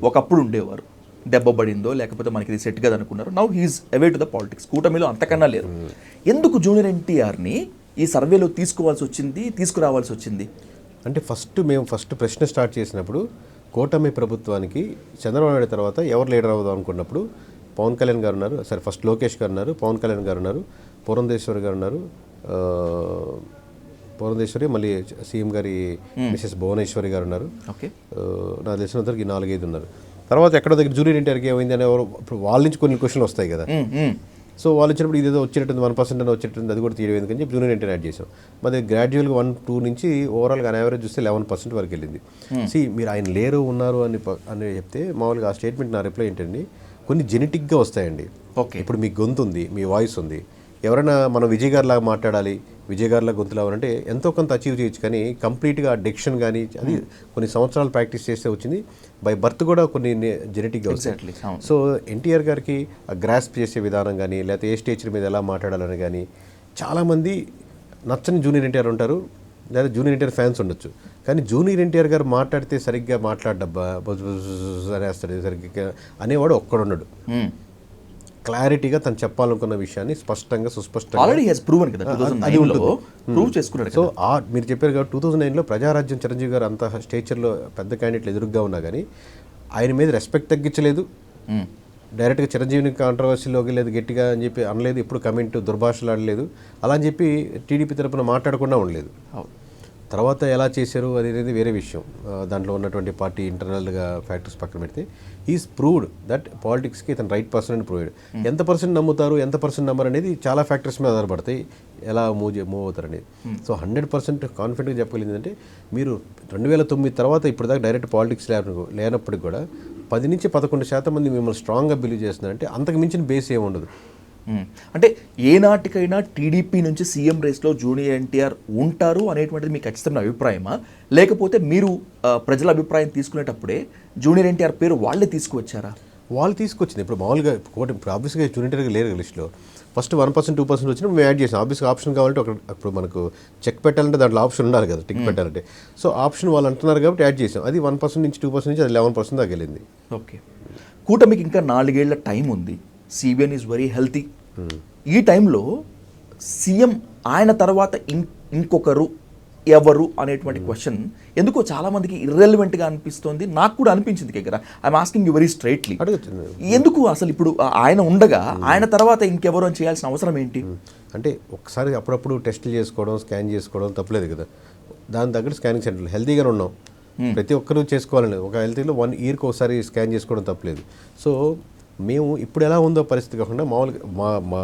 ఒకప్పుడు ఉండేవారు. దెబ్బపడిందో లేకపోతే మనకి ఇది సెట్ కదా అనుకున్నారు. Now he's away to the politics. కూటమిలో అంతకన్నా లేరు. ఎందుకు జూనియర్ ఎన్టీఆర్ని ఈ సర్వేలో తీసుకురావాల్సి వచ్చింది? అంటే మేము ఫస్ట్ ప్రశ్న స్టార్ట్ చేసినప్పుడు కూటమి ప్రభుత్వానికి చంద్రబాబు నాయుడు తర్వాత ఎవరు లీడర్ అవుదాం అనుకున్నప్పుడు పవన్ కళ్యాణ్ గారు ఉన్నారు, సరే ఫస్ట్ లోకేష్ గారు ఉన్నారు, పవన్ కళ్యాణ్ గారు ఉన్నారు, పురంధేశ్వరి గారు ఉన్నారు, పురంధేశ్వరి మళ్ళీ సీఎం గారి మిసెస్ భువనేశ్వరి గారు ఉన్నారు. ఓకే, నాకు తెలిసినంతవరకు 4-5 ఉన్నారు. తర్వాత ఎక్కడో దగ్గర జూనియర్ ఎన్టీఆర్కి ఏమైంది అని ఇప్పుడు వాళ్ళ నుంచి కొన్ని క్వశ్చన్లు వస్తాయి కదా. సో వాళ్ళు వచ్చినప్పుడు ఇదేదో వచ్చినట్టుంది 1% అని వచ్చినట్టుంది, అది కూడా తీయడం ఎందుకని చెప్పి జూనియర్ ఎన్టీఆర్ యాడ్ చేసాం. మరి గ్రాడ్యువల్గా 1-2 నుంచి ఓవరాల్గా యావరేజ్ చూస్తే 11% వరకు వెళ్ళింది. మీరు ఆయన లేరు ఉన్నారు అని చెప్తే మామూలుగా ఆ స్టేట్మెంట్ నా రిప్లై ఏంటండి, కొన్ని జెనెటిక్గా వస్తాయండి. ఓకే, ఇప్పుడు మీ గొంతు ఉంది, మీ వాయిస్ ఉంది, ఎవరైనా మనం విజయ్ గారిలాగా మాట్లాడాలి, విజయ్ గారిలా గొంతులా అంటే ఎంతో కొంత అచీవ్ చేయొచ్చు. కానీ కంప్లీట్గా డిక్షన్ కానీ అది కొన్ని సంవత్సరాలు ప్రాక్టీస్ చేస్తే వచ్చింది. బై బర్త్ కూడా కొన్ని జెనెటిక్గా వస్తాయి. సో ఎన్టీఆర్ గారికి ఆ గ్రాస్ప్ చేసే విధానం కానీ లేకపోతే ఏ స్టేజ్ మీద ఎలా మాట్లాడాలని కానీ చాలామంది నచ్చని జూనియర్ ఎన్టీఆర్ ఉంటారు, లేదా జూనియర్ ఎన్టీఆర్ ఫ్యాన్స్ ఉండొచ్చు. కానీ జూనియర్ ఎన్టీఆర్ గారు మాట్లాడితే సరిగ్గా మాట్లాడబ్బా అనేస్తాడు, సరిగ్గా అనేవాడు ఒక్కడున్నాడు. క్లారిటీగా తను చెప్పాలనుకున్న విషయాన్ని స్పష్టంగా సుస్పష్టంగా ఆల్రెడీ హెస్ ప్రూవన్ కదా అది 2009 లో ఉంటుంది. ప్రూవ్ చేసుకున్నాడు సో కదా. మీరు చెప్పారు కాబట్టి 2009లో ప్రజారాజ్యం చిరంజీవి గారు అంత స్టేచర్లో పెద్ద క్యాండిడేట్లు ఎదురుగ్గా ఉన్నా కానీ ఆయన మీద రెస్పెక్ట్ తగ్గించలేదు, డైరెక్ట్గా చిరంజీవిని కాంట్రవర్సీలోకి లేదు గట్టిగా అని చెప్పి అనలేదు, ఎప్పుడు కమెంట్ దుర్భాషలు ఆడలేదు, అలా అని చెప్పి టీడీపీ తరపున మాట్లాడకుండా ఉండలేదు. తర్వాత ఎలా చేశారు అనేది వేరే విషయం. దాంట్లో ఉన్నటువంటి పార్టీ ఇంటర్నల్గా ఫ్యాక్టర్స్ పక్కన పెడితే ఈజ్ ప్రూవ్డ్ దట్ పాలిటిక్స్కి ఇతను రైట్ పర్సన్ అని ప్రూవ్డ్. ఎంత పర్సెంట్ నమ్ముతారు ఎంత పర్సెంట్ నమ్మరు అనేది చాలా ఫ్యాక్టర్స్ మీద ఆధారపడతాయి, ఎలా మూవ్ అవుతారు అనేది. సో 100% కాన్ఫిడెంట్గా చెప్పగలిగింది అంటే మీరు 2009 తర్వాత ఇప్పటిదాకా డైరెక్ట్ పాలిటిక్స్ లేనప్పటికి కూడా 10-11% మంది మిమ్మల్ని స్ట్రాంగ్గా బిలీవ్ చేస్తున్నారంటే అంతకు మించిన బేస్ ఏముండదు. అంటే ఏనాటికైనా టీడీపీ నుంచి సీఎం రేస్లో జూనియర్ ఎన్టీఆర్ ఉంటారు అనేటువంటిది మీకు ఖచ్చితమైన అభిప్రాయమా, లేకపోతే మీరు ప్రజల అభిప్రాయం తీసుకునేటప్పుడే జూనియర్ ఎన్టీఆర్ పేరు వాళ్ళే తీసుకువచ్చారా? వాళ్ళు తీసుకొచ్చింది. ఇప్పుడు మామూలుగా ఇప్పుడు ఆబ్వియస్గా జూనియర్గా లేరు లిస్టులో. ఫస్ట్ 1%, 2% వచ్చినప్పుడు మేము యాడ్ చేసాం. ఆబ్వియస్గా ఆప్షన్ కావాలంటే ఇప్పుడు మనకు చెక్ పెట్టాలంటే దాంట్లో ఆప్షన్ ఉండాలి కదా, టిక్ పెట్టాలంటే. సో ఆప్షన్ వాళ్ళు అంటున్నారు కాబట్టి యాడ్ చేసాం. అది 1% నుంచి 2% నుంచి అది 11% దాకా వెళ్ళింది. ఓకే, కూటమికి ఇంకా 4 ఏళ్ల టైం ఉంది. CBN is very healthy. ఈ టైంలో సీఎం ఆయన తర్వాత ఇంకొకరు ఎవరు అనేటువంటి క్వశ్చన్ ఎందుకో చాలా మందికి ఇర్రెలవెంట్గా అనిపిస్తుంది. నాకు కూడా అనిపించింది దగ్గర. I'm asking you very straightly, ఎందుకు అసలు ఇప్పుడు ఆయన ఉండగా ఆయన తర్వాత ఇంకెవరు అని చేయాల్సిన అవసరం ఏంటి? అంటే ఒకసారి అప్పుడప్పుడు టెస్టులు చేసుకోవడం, స్కాన్ చేసుకోవడం తప్పలేదు కదా. దాని తగ్గట్టు స్కానింగ్ సెంటర్లు హెల్తీగానే ఉన్నాం, ప్రతి ఒక్కరూ చేసుకోవాలని. ఒక హెల్తీలో 1 ఇయర్కి ఒకసారి స్కాన్ చేసుకోవడం తప్పలేదు. సో మేము ఇప్పుడు ఎలా ఉందో పరిస్థితి కాకుండా మామూలుగా మా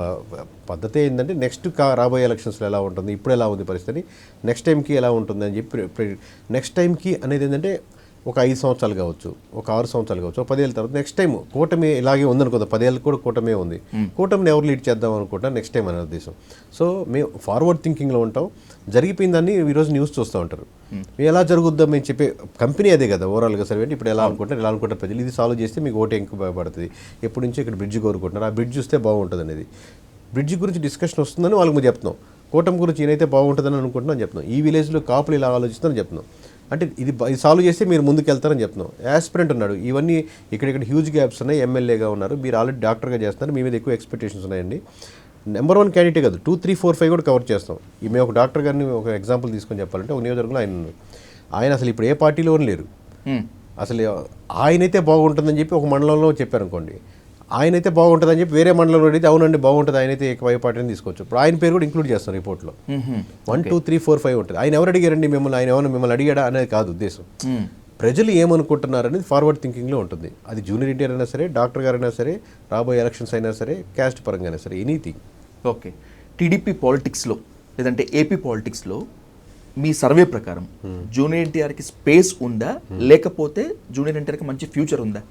పద్ధతి ఏంటంటే నెక్స్ట్ రాబోయే ఎలక్షన్స్లో ఎలా ఉంటుంది, ఇప్పుడు ఎలా ఉంది పరిస్థితి, నెక్స్ట్ టైంకి ఎలా ఉంటుంది అని చెప్పి నెక్స్ట్ టైంకి అనేది ఏంటంటే ఒక 5 సంవత్సరాలు కావచ్చు, ఒక 6 సంవత్సరాలు కావచ్చు, ఒక 10 ఏళ్ళ తర్వాత నెక్స్ట్ టైం కూటమి ఇలాగే ఉందనుకుందాం. 10 ఏళ్ళకి కూడా కూటమే ఉంది. కూటమిని ఎవరు లీడ్ చేద్దాం అనుకుంటా నెక్స్ట్ టైం అనే ఉద్దేశం. సో మేము ఫార్వర్డ్ థింకింగ్లో ఉంటాం. జరిగిపోయిందాన్ని ఈరోజు న్యూస్ చూస్తూ ఉంటారు. మేము ఎలా జరుగుద్దాం మేము చెప్పే కంపెనీ అదే కదా ఓవరాల్గా సర్వే. ఇప్పుడు ఎలా అనుకుంటారు, ఎలా అనుకుంటారు ప్రజలు, ఇది సాల్వ్ చేస్తే మీకు ఓటు ఎంకు భయపడుతుంది, ఎప్పటి నుంచో ఇక్కడ బ్రిడ్జ్ కోరుకుంటున్నారు, ఆ బ్రిడ్జ్ చూస్తే బాగుంటుంది అనేది. బ్రిడ్జ్ గురించి డిస్కషన్ వస్తుందని వాళ్ళకి మేము చెప్తున్నాం. కూటమి గురించి ఈయనైతే బాగుంటుందని అనుకుంటున్నాను చెప్తున్నాం. ఈ విలేజ్లో కాపులు ఇలా ఆలోచిస్తానని చెప్తున్నాం. అంటే ఇది సాల్వ్ చేస్తే మీరు ముందుకు వెళ్తారని చెప్తున్నాం. యాస్పిరెంట్ ఉన్నాడు, ఇవన్నీ ఇక్కడ హ్యూజ్ గ్యాప్స్ ఉన్నాయి, ఎమ్మెల్యేగా ఉన్నారు, మీరు ఆల్రెడీ డాక్టర్గా చేస్తున్నారు, మీ మీద ఎక్కువ ఎక్స్పెక్టేషన్స్ ఉన్నాయండి. నెంబర్ 1 క్యాండిడేట్ కాదు, 2, 3, 4, 5 కూడా కవర్ చేస్తాం. మేము ఒక డాక్టర్ గారిని ఒక ఎగ్జాంపుల్ తీసుకొని చెప్పాలంటే ఒక నియోజకవర్గంలో ఆయన అసలు ఇప్పుడు ఏ పార్టీలోనూ లేరు. అసలు ఆయనైతే బాగుంటుందని చెప్పి ఒక మండలంలో చెప్పారనుకోండి, ఆయనైతే బాగుంటుందని చెప్పి వేరే మండలంలో అడిగితే అవునండి బాగుంటుంది, ఆయనైతే ఏకవైపు పార్టీని తీసుకోవచ్చు. ఇప్పుడు ఆయన పేరు కూడా ఇంక్లూడ్ చేస్తాం రిపోర్ట్లో. 1, 2, 3, 4, 5 ఉంటుంది. ఆయన ఎవరు అడిగారండి మిమ్మల్ని, ఆయన ఎవరు మిమ్మల్ని అడిగాడా అనేది కాదు ఉద్దేశం. ప్రజలు ఏమనుకుంటున్నారు అనేది ఫార్వర్డ్ థింకింగ్లో ఉంటుంది. అది జూనియర్ ఎన్టీఆర్ అయినా సరే, డాక్టర్ గారు అయినా సరే, రాబోయే ఎలక్షన్స్ అయినా సరే, క్యాస్ట్ పరంగా అయినా సరే, ఎనీథింగ్. ఓకే, టీడీపీ పాలిటిక్స్లో లేదంటే ఏపీ పాలిటిక్స్లో మీ సర్వే ప్రకారం జూనియర్ ఎన్టీఆర్కి స్పేస్ ఉందా, లేకపోతే జూనియర్ ఎన్టీఆర్కి మంచి ఫ్యూచర్ ఉందా?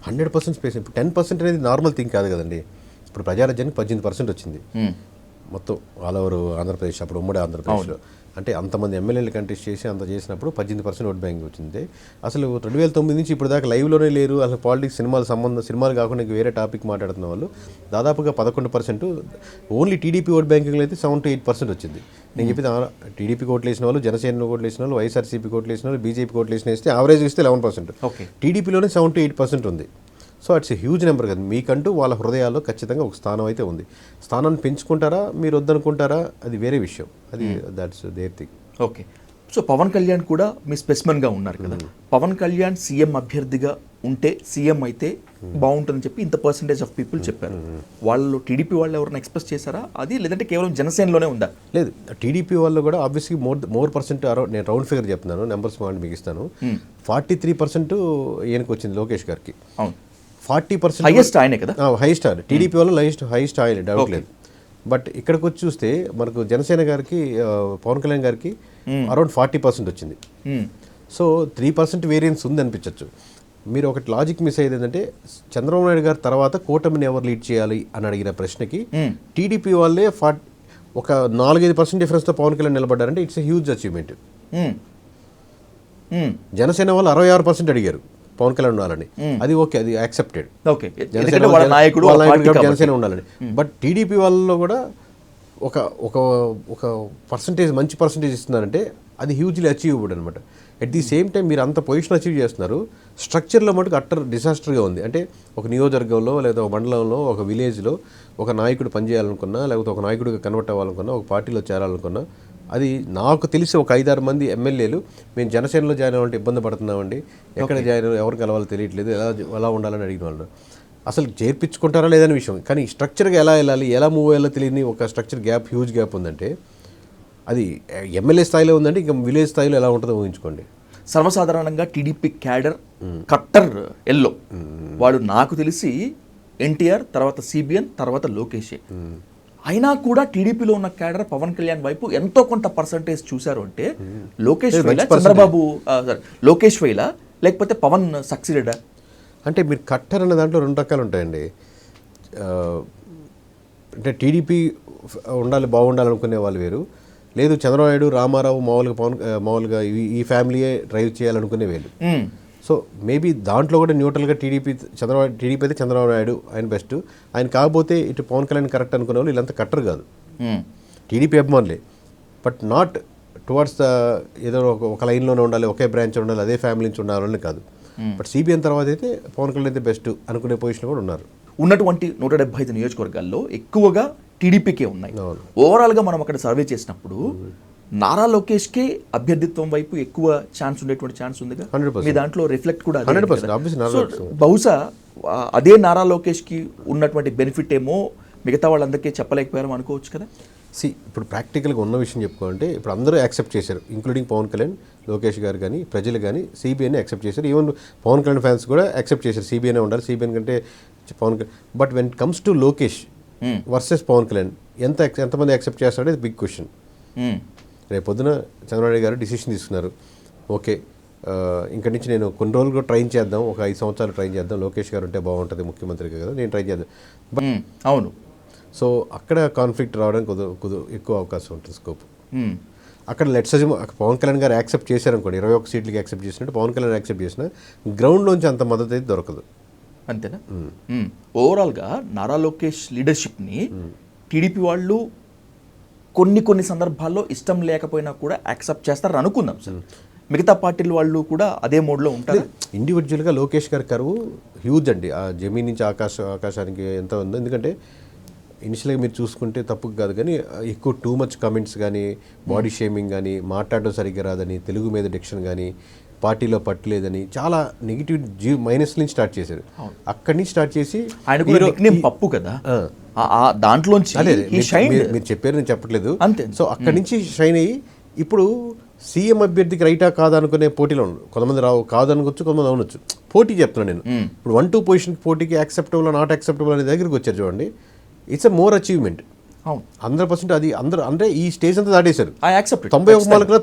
100% స్పేస్. ఇప్పుడు 10% అనేది నార్మల్ థింగ్ కాదు కదండి. ఇప్పుడు ప్రజారాజ్యానికి 18% వచ్చింది మొత్తం ఆల్ ఓవర్ ఆంధ్రప్రదేశ్, అప్పుడు ఉమ్మడి ఆంధ్రప్రదేశ్లో. అంటే అంతమంది ఎమ్మెల్యేలు కంటెస్ట్ చేసి అంత చేసినప్పుడు 18% ఓట్ బ్యాంక్ వచ్చింది. అసలు 2009 నుంచి ఇప్పుడు దాకా లైవ్లోనే లేరు. అసలు పాలిటిక్స్ సినిమాలు కాకుండా వేరే టాపిక్ మాట్లాడుతున్న వాళ్ళు దాదాపుగా 11%. ఓన్లీ టీడీపీ ఓట్ బ్యాంకింగ్లో అయితే 7 to 8% వచ్చింది. నేను చెప్పేది టీడీపీకి ఓట్లు వేసిన వాళ్ళు, జనసేన ఓట్లు వేసిన వాళ్ళు, వైఎస్ఆర్సీపీకి ఓట్లు వేసిన వాళ్ళు, బీజేపీకి ఓట్లు వేసిన వేస్తే యావరేజ్ ఇస్తే 11%. టీడీపీలోనే 7 to 8% ఉంది. సో ఇట్స్ హ్యూజ్ నెంబర్ కదా. మీకంటూ వాళ్ళ హృదయాల్లో ఖచ్చితంగా ఒక స్థానం అయితే ఉంది. స్థానాన్ని పెంచుకుంటారా మీరు వద్దనుకుంటారా అది వేరే విషయం, అది that's their thing. Okay, so Pawan Kalyan కూడా మీ స్పెసిమన్గా ఉన్నారు కదా. పవన్ కళ్యాణ్ సీఎం అభ్యర్థిగా ఉంటే సీఎం అయితే బాగుంటుందని చెప్పి ఇంత పర్సంటేజ్ ఆఫ్ పీపుల్ చెప్పారు. వాళ్ళు టీడీపీ వాళ్ళు ఎవరైనా ఎక్స్ప్రెస్ చేశారా అది, లేదంటే కేవలం జనసేనలోనే ఉందా? లేదు, టీడీపీ వాళ్ళు కూడా ఆబ్వియస్లీ మోర్ పర్సెంట్. నేను రౌండ్ ఫిగర్ చెప్తున్నాను, నెంబర్స్ మీకు ఇస్తాను. 43% ఈయనకు వచ్చింది లోకేష్ గారికి. అవును, 40% హైయెస్ట్ ఆయనే కదా. హైయెస్ట్ ఆయన టీడీపీ వాళ్ళు హైయెస్ట్ ఆయన, డౌట్ లేదు. బట్ ఇక్కడికి వచ్చి చూస్తే మనకు జనసేన గారికి, పవన్ కళ్యాణ్ గారికి అరౌండ్ 40% వచ్చింది. సో 3% వేరియన్స్ ఉంది అనిపించవచ్చు. మీరు ఒకటి లాజిక్ మిస్ అయ్యేది ఏంటంటే చంద్రబాబు నాయుడు గారి తర్వాత కూటమిని ఎవరు లీడ్ చేయాలి అని అడిగిన ప్రశ్నకి టీడీపీ వాళ్ళే ఒక 4-5% డిఫరెన్స్తో పవన్ కళ్యాణ్ నిలబడ్డారంటే it's a huge achievement. Janasena వాళ్ళు 66% అడిగారు పవన్ కళ్యాణ్ ఉండాలని, అది ఓకే, అది యాక్సెప్టెడ్. జనసేన ఉండాలని. బట్ టీడీపీ వాళ్ళలో కూడా ఒక పర్సంటేజ్, మంచి పర్సంటేజ్ ఇస్తున్నారంటే అది హ్యూజ్లీ అచీవబుల్ అనమాట. అట్ ది సేమ్ టైం మీరు అంత పొజిషన్ అచీవ్ చేస్తున్నారు, స్ట్రక్చర్లో మటుకు అట్టర్ డిజాస్టర్గా ఉంది. అంటే ఒక నియోజకవర్గంలో లేదా ఒక మండలంలో ఒక విలేజ్లో ఒక నాయకుడు పనిచేయాలనుకున్నా, లేకపోతే ఒక నాయకుడిగా కన్వర్ట్ అవ్వాలనుకున్నా, ఒక పార్టీలో చేరాలనుకున్నా, అది నాకు తెలిసి ఒక 5-6 మంది ఎమ్మెల్యేలు మేము జనసేనలో జాయిన్ అవ్వాలంటే ఇబ్బంది పడుతున్నామండి, ఎక్కడ జాయిన్ ఎవరు కలవాలో తెలియట్లేదు, ఎలా ఉండాలని అడిగిన వాళ్ళు అసలు చేర్పించుకుంటారా లేదనే విషయం. కానీ స్ట్రక్చర్గా ఎలా వెళ్ళాలి, ఎలా మూవ్ అయ్యాలో తెలియని ఒక స్ట్రక్చర్ గ్యాప్, హ్యూజ్ గ్యాప్ ఉందంటే అది ఎమ్మెల్యే స్థాయిలో ఉందంటే ఇంకా విలేజ్ స్థాయిలో ఎలా ఉంటుందో ఊహించుకోండి. సర్వసాధారణంగా టీడీపీ క్యాడర్ కట్టర్ ఎల్లో వాడు నాకు తెలిసి ఎన్టీఆర్, తర్వాత సిబిఎన్, తర్వాత లోకేష్. అయినా కూడా టీడీపీలో ఉన్న క్యాడర్ పవన్ కళ్యాణ్ వైపు ఎంతో కొంత పర్సంటేజ్ చూశారు అంటే లోకేష్ వైలా, చంద్రబాబు లోకేష్ వైలా, లేకపోతే పవన్ సక్సీడెడా? అంటే మీరు కట్టర్ అనే దాంట్లో 2 రకాలు ఉంటాయండి. అంటే టీడీపీ బాగుండాలనుకునే వాళ్ళు వేరు, లేదు చంద్రబాబు నాయుడు, రామారావు మామూలుగా ఈ ఫ్యామిలీయే డ్రైవ్ చేయాలనుకునే వేలు. సో మేబీ దాంట్లో కూడా న్యూట్రల్గా టీడీపీ అయితే చంద్రబాబు నాయుడు ఆయన బెస్ట్, ఆయన కాకపోతే ఇటు పవన్ కళ్యాణ్ కరెక్ట్ అనుకునే వాళ్ళు వీళ్ళంతా కట్టరు కాదు, టీడీపీ అభిమానులే. బట్ నాట్ టువర్డ్స్ ద ఏదో ఒక లైన్లోనే ఉండాలి, ఒకే బ్రాంచ్ ఉండాలి, అదే ఫ్యామిలీ నుంచి ఉండాలని కాదు. బట్ సిబిఎన్ తర్వాత అయితే పవన్ కళ్యాణ్ అయితే బెస్ట్ అనుకునే పొజిషన్ కూడా ఉన్నారు. ఉన్నటువంటి 175 నియోజకవర్గాల్లో ఎక్కువగా టీడీపీకే ఉన్నాయి. ఓవరాల్గా మనం అక్కడ సర్వే చేసినప్పుడు నారా లోకేష్కే అభ్యర్థిత్వం వైపు ఎక్కువ ఛాన్స్ ఉండేటువంటి ఛాన్స్ ఉందిగా. 100%. మీ దాంట్లో రిఫ్లెక్ట్ కూడా 100%. బహుశా అదే నారా లోకేష్కి ఉన్నటువంటి బెనిఫిట్ ఏమో మిగతా వాళ్ళందరికీ చెప్పలేకపోయారు అనుకోవచ్చు కదా. ఇప్పుడు ప్రాక్టికల్గా ఉన్న విషయం చెప్పుకోవాలంటే ఇప్పుడు అందరూ యాక్సెప్ట్ చేశారు, ఇంక్లూడింగ్ పవన్ కళ్యాణ్, లోకేష్ గారు కానీ ప్రజలు కానీ సిబిఎన్ యాక్సెప్ట్ చేశారు. ఈవెన్ పవన్ కళ్యాణ్ ఫ్యాన్స్ కూడా యాక్సెప్ట్ చేశారు సిబిఎన్ ఉండాలి, సిబిఎన్ కంటే Pawan Kalyan. But when it comes to Lokesh versus Pawan Kalyan ఎంతమంది యాక్సెప్ట్ చేస్తారో ఇది బిగ్ క్వశ్చన్. రేపు పొద్దున చంద్రబాబు నాయుడు గారు డిసిషన్ తీసుకున్నారు, ఓకే ఇంకటి నుంచి నేను కొన్ని రోజులు కూడా ట్రైన్ చేద్దాం, ఒక 5 సంవత్సరాలు ట్రైన్ చేద్దాం, లోకేష్ గారు ఉంటే బాగుంటుంది ముఖ్యమంత్రిగా కదా, నేను ట్రై చేద్దాం. బట్ అవును, సో అక్కడ కాన్ఫ్లిక్ట్ రావడానికి ఎక్కువ అవకాశం ఉంటుంది, స్కోప్. అక్కడ లెట్స్ అజ్యూమ్ పవన్ కళ్యాణ్ గారు యాక్సెప్ట్ చేశారనుకోండి, 21 సీట్లకి యాక్సెప్ట్ చేసినట్టు పవన్ కళ్యాణ్ యాక్సెప్ట్ చేసిన గ్రౌండ్లోంచి అంత మద్దతు అయితే దొరకదు. అంతేనా? ఓవరాల్గా నారా లోకేష్ లీడర్షిప్ని టీడీపీ వాళ్ళు కొన్ని సందర్భాల్లో ఇష్టం లేకపోయినా కూడా యాక్సెప్ట్ చేస్తారు అనుకుందాం సార్. మిగతా పార్టీల వాళ్ళు కూడా అదే మోడ్లో ఉంటారు. ఇండివిజువల్గా లోకేష్ గారి కరువు హ్యూజ్ అండి, ఆ జమీన్ నుంచి ఆకాశానికి ఎంత ఉందో. ఎందుకంటే ఇనిషియల్గా మీరు చూసుకుంటే తప్పు కాదు, కానీ ఎక్కువ టూ మచ్ కమెంట్స్ కానీ, బాడీ షేమింగ్ కానీ, మాట్లాడడం సరిగ్గా రాదని, తెలుగు మీద డిక్షన్ కానీ, పార్టీలో పట్టలేదని చాలా నెగిటివ్ మైనస్ నుంచి స్టార్ట్ చేశారు. అక్కడి నుంచి స్టార్ట్ చేసి ఆయన పప్పు కదా దాంట్లోంచి మీరు చెప్పారు, నేను చెప్పట్లేదు. సో అక్కడి నుంచి షైన్ అయ్యి ఇప్పుడు సీఎం అభ్యర్థికి రైటా కాదా అనుకునే పోటీలో ఉన్నారు. కొంతమంది కాదు అనుకోవచ్చు, కొంతమంది అవనొచ్చు. పోటీ చెప్తున్నాను నేను. ఇప్పుడు 1-2 పొజిషన్ పోటీకి యాక్సెప్టబుల్ నాట్ యాక్సెప్టబుల్ అనే దగ్గరికి వచ్చారు చూడండి. It's a more achievement. 100% అది అందరూ అంటే ఈ స్టేజ్ అంతా దాటేశారు. 91 మార్కులు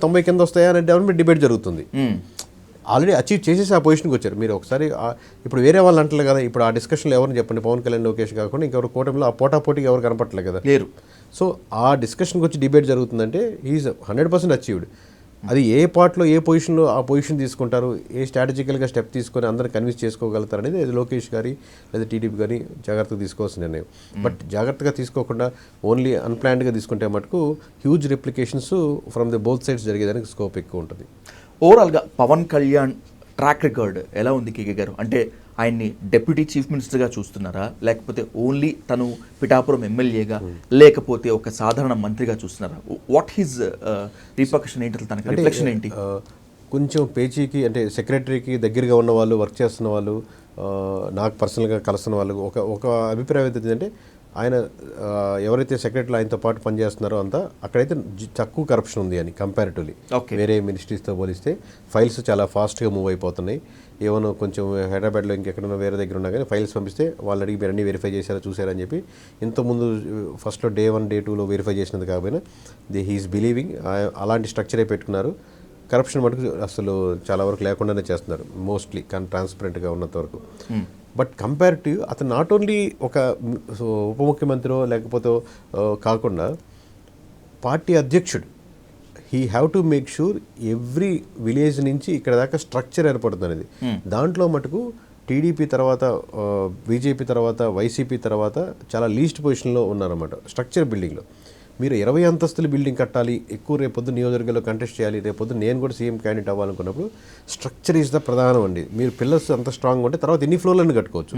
90 కింద వస్తాయా అని డెవలప్మెంట్ డిబేట్ జరుగుతుంది. ఆల్రెడీ అచీవ్ చేసేసి ఆ పొజిషన్కి వచ్చారు. మీరు ఒకసారి ఇప్పుడు వేరే వాళ్ళు అంటారు కదా, ఇప్పుడు ఆ డిస్కషన్లో ఎవరిని చెప్పండి, పవన్ కళ్యాణ్ లోకేష్ కాకుండా ఇంకెవరు కూటమిలో ఆ పోటాపోటీకి ఎవరు కనపట్టలేదు కదా, లేరు. సో ఆ డిస్కషన్కి వచ్చి డిబేట్ జరుగుతుందంటే ఈజ్ 100% అచీవ్డ్. అది ఏ పార్ట్లో ఏ పొజిషన్లో ఆ పొజిషన్ తీసుకుంటారు, ఏ స్ట్రాటజికల్గా స్టెప్ తీసుకొని అందరిని కన్విన్స్ చేసుకోగలుగుతారు అనేది అది లోకేష్ గారి లేదా టీడీపీ కానీ జాగ్రత్తగా తీసుకోవాల్సిన నిర్ణయం. బట్ జాగ్రత్తగా తీసుకోకుండా ఓన్లీ అన్ప్లాన్డ్గా తీసుకుంటే మటుకు huge replications from the both sides జరిగేదానికి స్కోప్ ఎక్కువ ఉంటుంది. ఓవరాల్గా పవన్ కళ్యాణ్ ట్రాక్ రికార్డ్ ఎలా ఉంది కేకే గారు? అంటే ఆయన్ని డెప్యూటీ చీఫ్ మినిస్టర్గా చూస్తున్నారా, లేకపోతే ఓన్లీ తను పిఠాపురం ఎమ్మెల్యేగా, లేకపోతే ఒక సాధారణ మంత్రిగా చూస్తున్నారా? వాట్ హిజ్ రిపర్కషన్ ఏంటి, తనకి రిఫ్లెక్షన్ ఏంటి? కొంచెం పేచీకి అంటే సెక్రటరీకి దగ్గరగా ఉన్న వాళ్ళు, వర్క్ చేస్తున్న వాళ్ళు, నాకు పర్సనల్గా కలుస్తున్న వాళ్ళు ఒక అభిప్రాయం ఏంటంటే ఆయన ఎవరైతే సెక్రటరీలు ఆయనతో పాటు పనిచేస్తున్నారో అంతా అక్కడైతే తక్కువ కరప్షన్ ఉంది అని కంపారిటివ్లీ వేరే మినిస్ట్రీస్తో పోలిస్తే ఫైల్స్ చాలా ఫాస్ట్గా మూవ్ అయిపోతున్నాయి. ఏమన్నా కొంచెం హైదరాబాద్లో ఇంకెక్కడన్నా వేరే దగ్గర ఉన్నా కానీ ఫైల్స్ పంపిస్తే వాళ్ళు అడిగి మీరు అన్నీ వెరిఫై చేశారా చూసారని చెప్పి ఇంతకుముందు ఫస్ట్లో Day 1 Day 2లో వెరిఫై చేసినది కాకపోయినా హీఈస్ బిలీవింగ్ అలాంటి స్ట్రక్చరే పెట్టుకున్నారు. కరప్షన్ మటుకు అసలు చాలా వరకు లేకుండానే చేస్తున్నారు మోస్ట్లీ, కానీ ట్రాన్స్పరెంట్గా ఉన్నంత వరకు. బట్ కంపారిటివ్ అతను నాట్ ఓన్లీ ఒక ఉప ముఖ్యమంత్రి లేకపోతే కాకుండా పార్టీ అధ్యక్షుడు, he have to make sure every village నుంచి ఇక్కడ దాకా స్ట్రక్చర్ ఏర్పడుతుంది అనేది. దాంట్లో మటుకు టీడీపీ తర్వాత బీజేపీ తర్వాత వైసీపీ తర్వాత చాలా లీస్ట్ పొజిషన్లో ఉన్నారన్నమాట స్ట్రక్చర్ బిల్డింగ్లో. మీరు 20 అంతస్తుల బిల్డింగ్ కట్టాలి, ఎక్కువ రేపొద్దు నియోజకవర్గంలో కంటెస్ట్ చేయాలి, రేపొద్దు నేను కూడా సీఎం క్యాండిడేట్ అవ్వాలనుకున్నప్పుడు స్ట్రక్చర్ ఈజ్ ద ప్రధానం అండి. మీరు పిల్లర్స్ అంత స్ట్రాంగ్ ఉంటే తర్వాత ఎన్ని ఫ్లోర్లను కట్టుకోవచ్చు.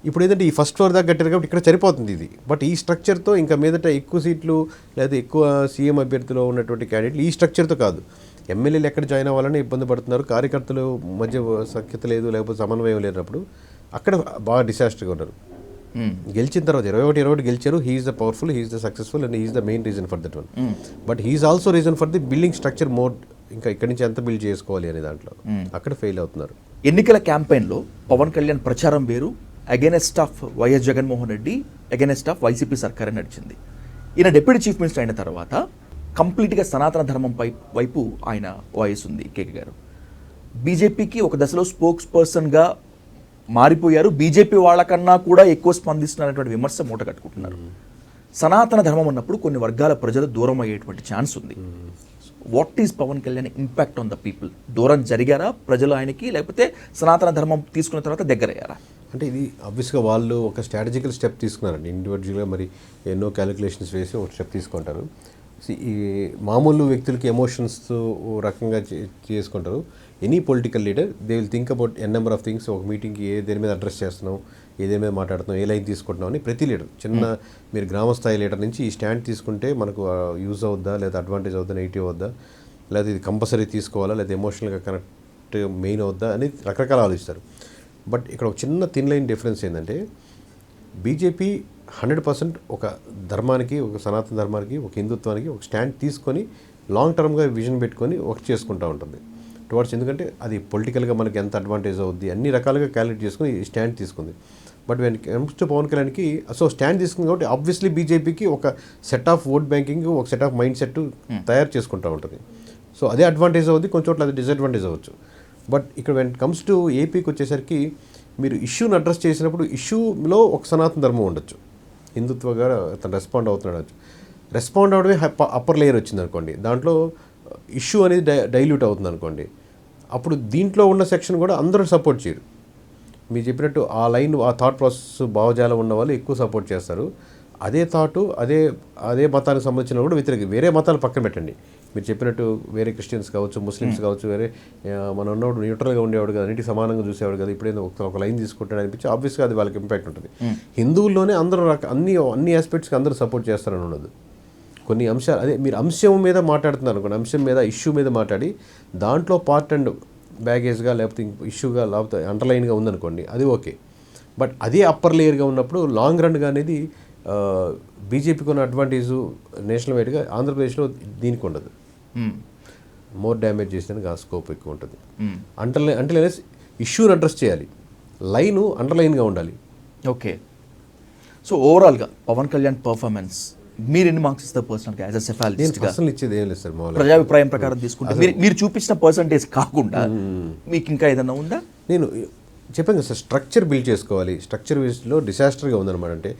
ఇప్పుడు ఏంటంటే ఈ ఫస్ట్ ఫ్లోర్ దాకా కట్టారు కాబట్టి ఇక్కడ సరిపోతుంది ఇది. బట్ ఈ స్ట్రక్చర్తో ఇంకా మీదట ఎక్కువ సీట్లు లేదా ఎక్కువ సీఎం అభ్యర్థిలో ఉన్నటువంటి క్యాండిడేట్లు ఈ స్ట్రక్చర్తో కాదు, ఎమ్మెల్యేలు ఎక్కడ జాయిన్ అవ్వాలని ఇబ్బంది పడుతున్నారు, కార్యకర్తలు మధ్య సఖ్యత లేదు, లేకపోతే సమన్వయం లేనప్పుడు అక్కడ బాగా డిసాస్టర్గా ఉన్నారు. గెలిచిన తర్వాత 21 గెలిచారు. He's the powerful, he's the successful and he's the main reason for that one. But he's also reason for the building structure more. ఇంకా ఇక్కడి నుంచి ఎంత బిల్డ్ చేసుకోవాలి అనే దాంట్లో అక్కడ ఫెయిల్ అవుతున్నారు. ఎన్నికల క్యాంపెయిన్లో పవన్ కళ్యాణ్ ప్రచారం వేరు, against of YS Jaganmohan Reddy, against of YCP సర్కార్ అని నడిచింది. ఈయన డిప్యూటీ చీఫ్ మినిస్టర్ అయిన తర్వాత కంప్లీట్గా సనాతన ధర్మం వైపు ఆయన వాయిస్ ఉంది కేకే గారు. బీజేపీకి ఒక దశలో స్పోక్స్ పర్సన్గా మారిపోయారు. బీజేపీ వాళ్ళకన్నా కూడా ఎక్కువ స్పందిస్తున్నటువంటి విమర్శ మూట కట్టుకుంటున్నారు. సనాతన ధర్మం అన్నప్పుడు కొన్ని వర్గాల ప్రజలు దూరం అయ్యేటువంటి ఛాన్స్ ఉంది. What is Pawan Kalyan impact on the people? దూరం జరిగారా ప్రజలు ఆయనకి, లేకపోతే సనాతన ధర్మం తీసుకున్న తర్వాత దగ్గరయ్యారా? అంటే ఇది ఆబ్వియస్గా వాళ్ళు ఒక స్ట్రాటజికల్ స్టెప్ తీసుకున్నారండి. ఇండివిజువల్గా మరి ఎన్నో క్యాలిక్యులేషన్స్ వేసి ఒక స్టెప్ తీసుకుంటారు. ఈ మామూలు వ్యక్తులకి ఎమోషన్స్ రకంగా చేసుకుంటారు. Any political leader they will think about n number of things. ఒక మీటింగ్కి ఏ దేని మీద అడ్రస్ చేస్తున్నాం, ఏ దేని మీద మాట్లాడుతున్నాం, ఏ లైన్ తీసుకుంటున్నాం అని ప్రతి లీడర్, చిన్న మీరు గ్రామ స్థాయి లీడర్ నుంచి ఈ స్టాండ్ తీసుకుంటే మనకు యూజ్ అవుద్దా, లేదా అడ్వాంటేజ్ అవుద్దా, నెగిటివ్ అవుద్దా, లేదా ఇది కంపల్సరీ తీసుకోవాలా, లేదా ఎమోషనల్గా కనెక్ట్ మెయిన్ అవుద్దా అని రకరకాల ఆలోచిస్తారు. బట్ ఇక్కడ ఒక చిన్న థిన్ లైన్ డిఫరెన్స్ ఏంటంటే బీజేపీ 100% ఒక ధర్మానికి, ఒక సనాతన ధర్మానికి, ఒక హిందుత్వానికి ఒక స్టాండ్ తీసుకొని లాంగ్ టర్మ్గా విజన్ పెట్టుకొని వర్క్ చేసుకుంటూ ఉంటుంది టువర్డ్స్. ఎందుకంటే అది పొలిటికల్గా మనకి ఎంత అడ్వాంటేజ్ అవుద్ది అన్ని రకాలుగా క్యాలిక్యులేట్ చేసుకుని స్టాండ్ తీసుకుంది. But when comes to Pawan కళ్యాణ్కి సో స్టాండ్ తీసుకుంది కాబట్టి ఆబ్వియస్లీ బీజేపీకి ఒక సెట్ ఆఫ్ ఓట్ బ్యాంకింగ్, ఒక సెట్ ఆఫ్ మైండ్ సెట్ తయారు చేసుకుంటూ ఉంటుంది. సో అదే అడ్వాంటేజ్ అవుద్ది, కొంచెం చోట్ల అది డిసడ్వాంటేజ్ అవ్వచ్చు. బట్ ఇక్కడ వెన్ కమ్స్ టు ఏపీకి వచ్చేసరికి మీరు ఇష్యూని అడ్రస్ చేసినప్పుడు ఇష్యూలో ఒక సనాతన ధర్మం ఉండొచ్చు, హిందుత్వగా అతను రెస్పాండ్ అవుతున్నాడు. రెస్పాండ్ అవడమే అప్పర్ లేయర్ వచ్చింది అనుకోండి, దాంట్లో ఇష్యూ అనేది డైల్యూట్ అవుతుంది అనుకోండి, అప్పుడు దీంట్లో ఉన్న సెక్షన్ కూడా అందరూ సపోర్ట్ చేయరు. మీరు చెప్పినట్టు ఆ లైన్, ఆ థాట్ ప్రాసెస్ భావజాలం ఉన్న వాళ్ళు ఎక్కువ సపోర్ట్ చేస్తారు. అదే థాటు అదే మతానికి సంబంధించిన కూడా వ్యతిరేక, వేరే మతాలు పక్కన పెట్టండి, మీరు చెప్పినట్టు వేరే క్రిస్టియన్స్ కావచ్చు, ముస్లిమ్స్ కావచ్చు, వేరే మనం ఉన్నప్పుడు న్యూట్రల్గా ఉండేవాడు కదా, అన్నిటికీ సమానంగా చూసేవాడు కదా, ఇప్పుడేదో ఒక లైన్ తీసుకుంటాడు అనిపించి ఆబ్వియస్గా అది వాళ్ళకి ఇంపాక్ట్ ఉంటుంది. హిందువుల్లోనే అందరూ అన్ని ఆస్పెక్ట్స్కి అందరూ సపోర్ట్ చేస్తారని ఉండదు. కొన్ని అంశాలు అదే మీరు అంశం మీద మాట్లాడుతున్నారు అనుకోండి, అంశం మీద ఇష్యూ మీద మాట్లాడి దాంట్లో పార్ట్ అండ్ బ్యాగేజ్గా లేకపోతే ఇష్యూగా లేకపోతే అండర్లైన్గా ఉందనుకోండి, అది ఓకే. బట్ అదే అప్పర్ లేయర్గా ఉన్నప్పుడు లాంగ్ రన్గా అనేది బీజేపీకి ఉన్న అడ్వాంటేజ్ నేషనల్ వైడ్గా ఆంధ్రప్రదేశ్లో దీనికి ఉండదు. మోర్ డ్యామేజ్ చేసేదానికి ఆ స్కోప్ ఎక్కువ ఉంటుంది. అంటే ఇష్యూని అడ్రస్ చేయాలి, లైను అండర్లైన్గా ఉండాలి. ఓకే. సో ఓవరాల్గా పవన్ కళ్యాణ్ పర్ఫార్మెన్స్ మీరు ఎన్ని మార్క్స్ ఇస్తారు పర్సనల్గా యాజ్ అ సెఫాలజిస్ట్గా? అసలు ఇచ్చేది ఏం లేదు సార్, ప్రజాభిప్రాయం ప్రకారం తీసుకుంటే మీరు చూపించిన పర్సంటేజ్ కాకుండా మీకు ఇంకా ఏదైనా ఉందా? నేను చెప్పాను కదా సార్, స్ట్రక్చర్ బిల్డ్ చేసుకోవాలి. స్ట్రక్చర్ బేస్లో డిసాస్టర్గా ఉందన్నమాట. అంటే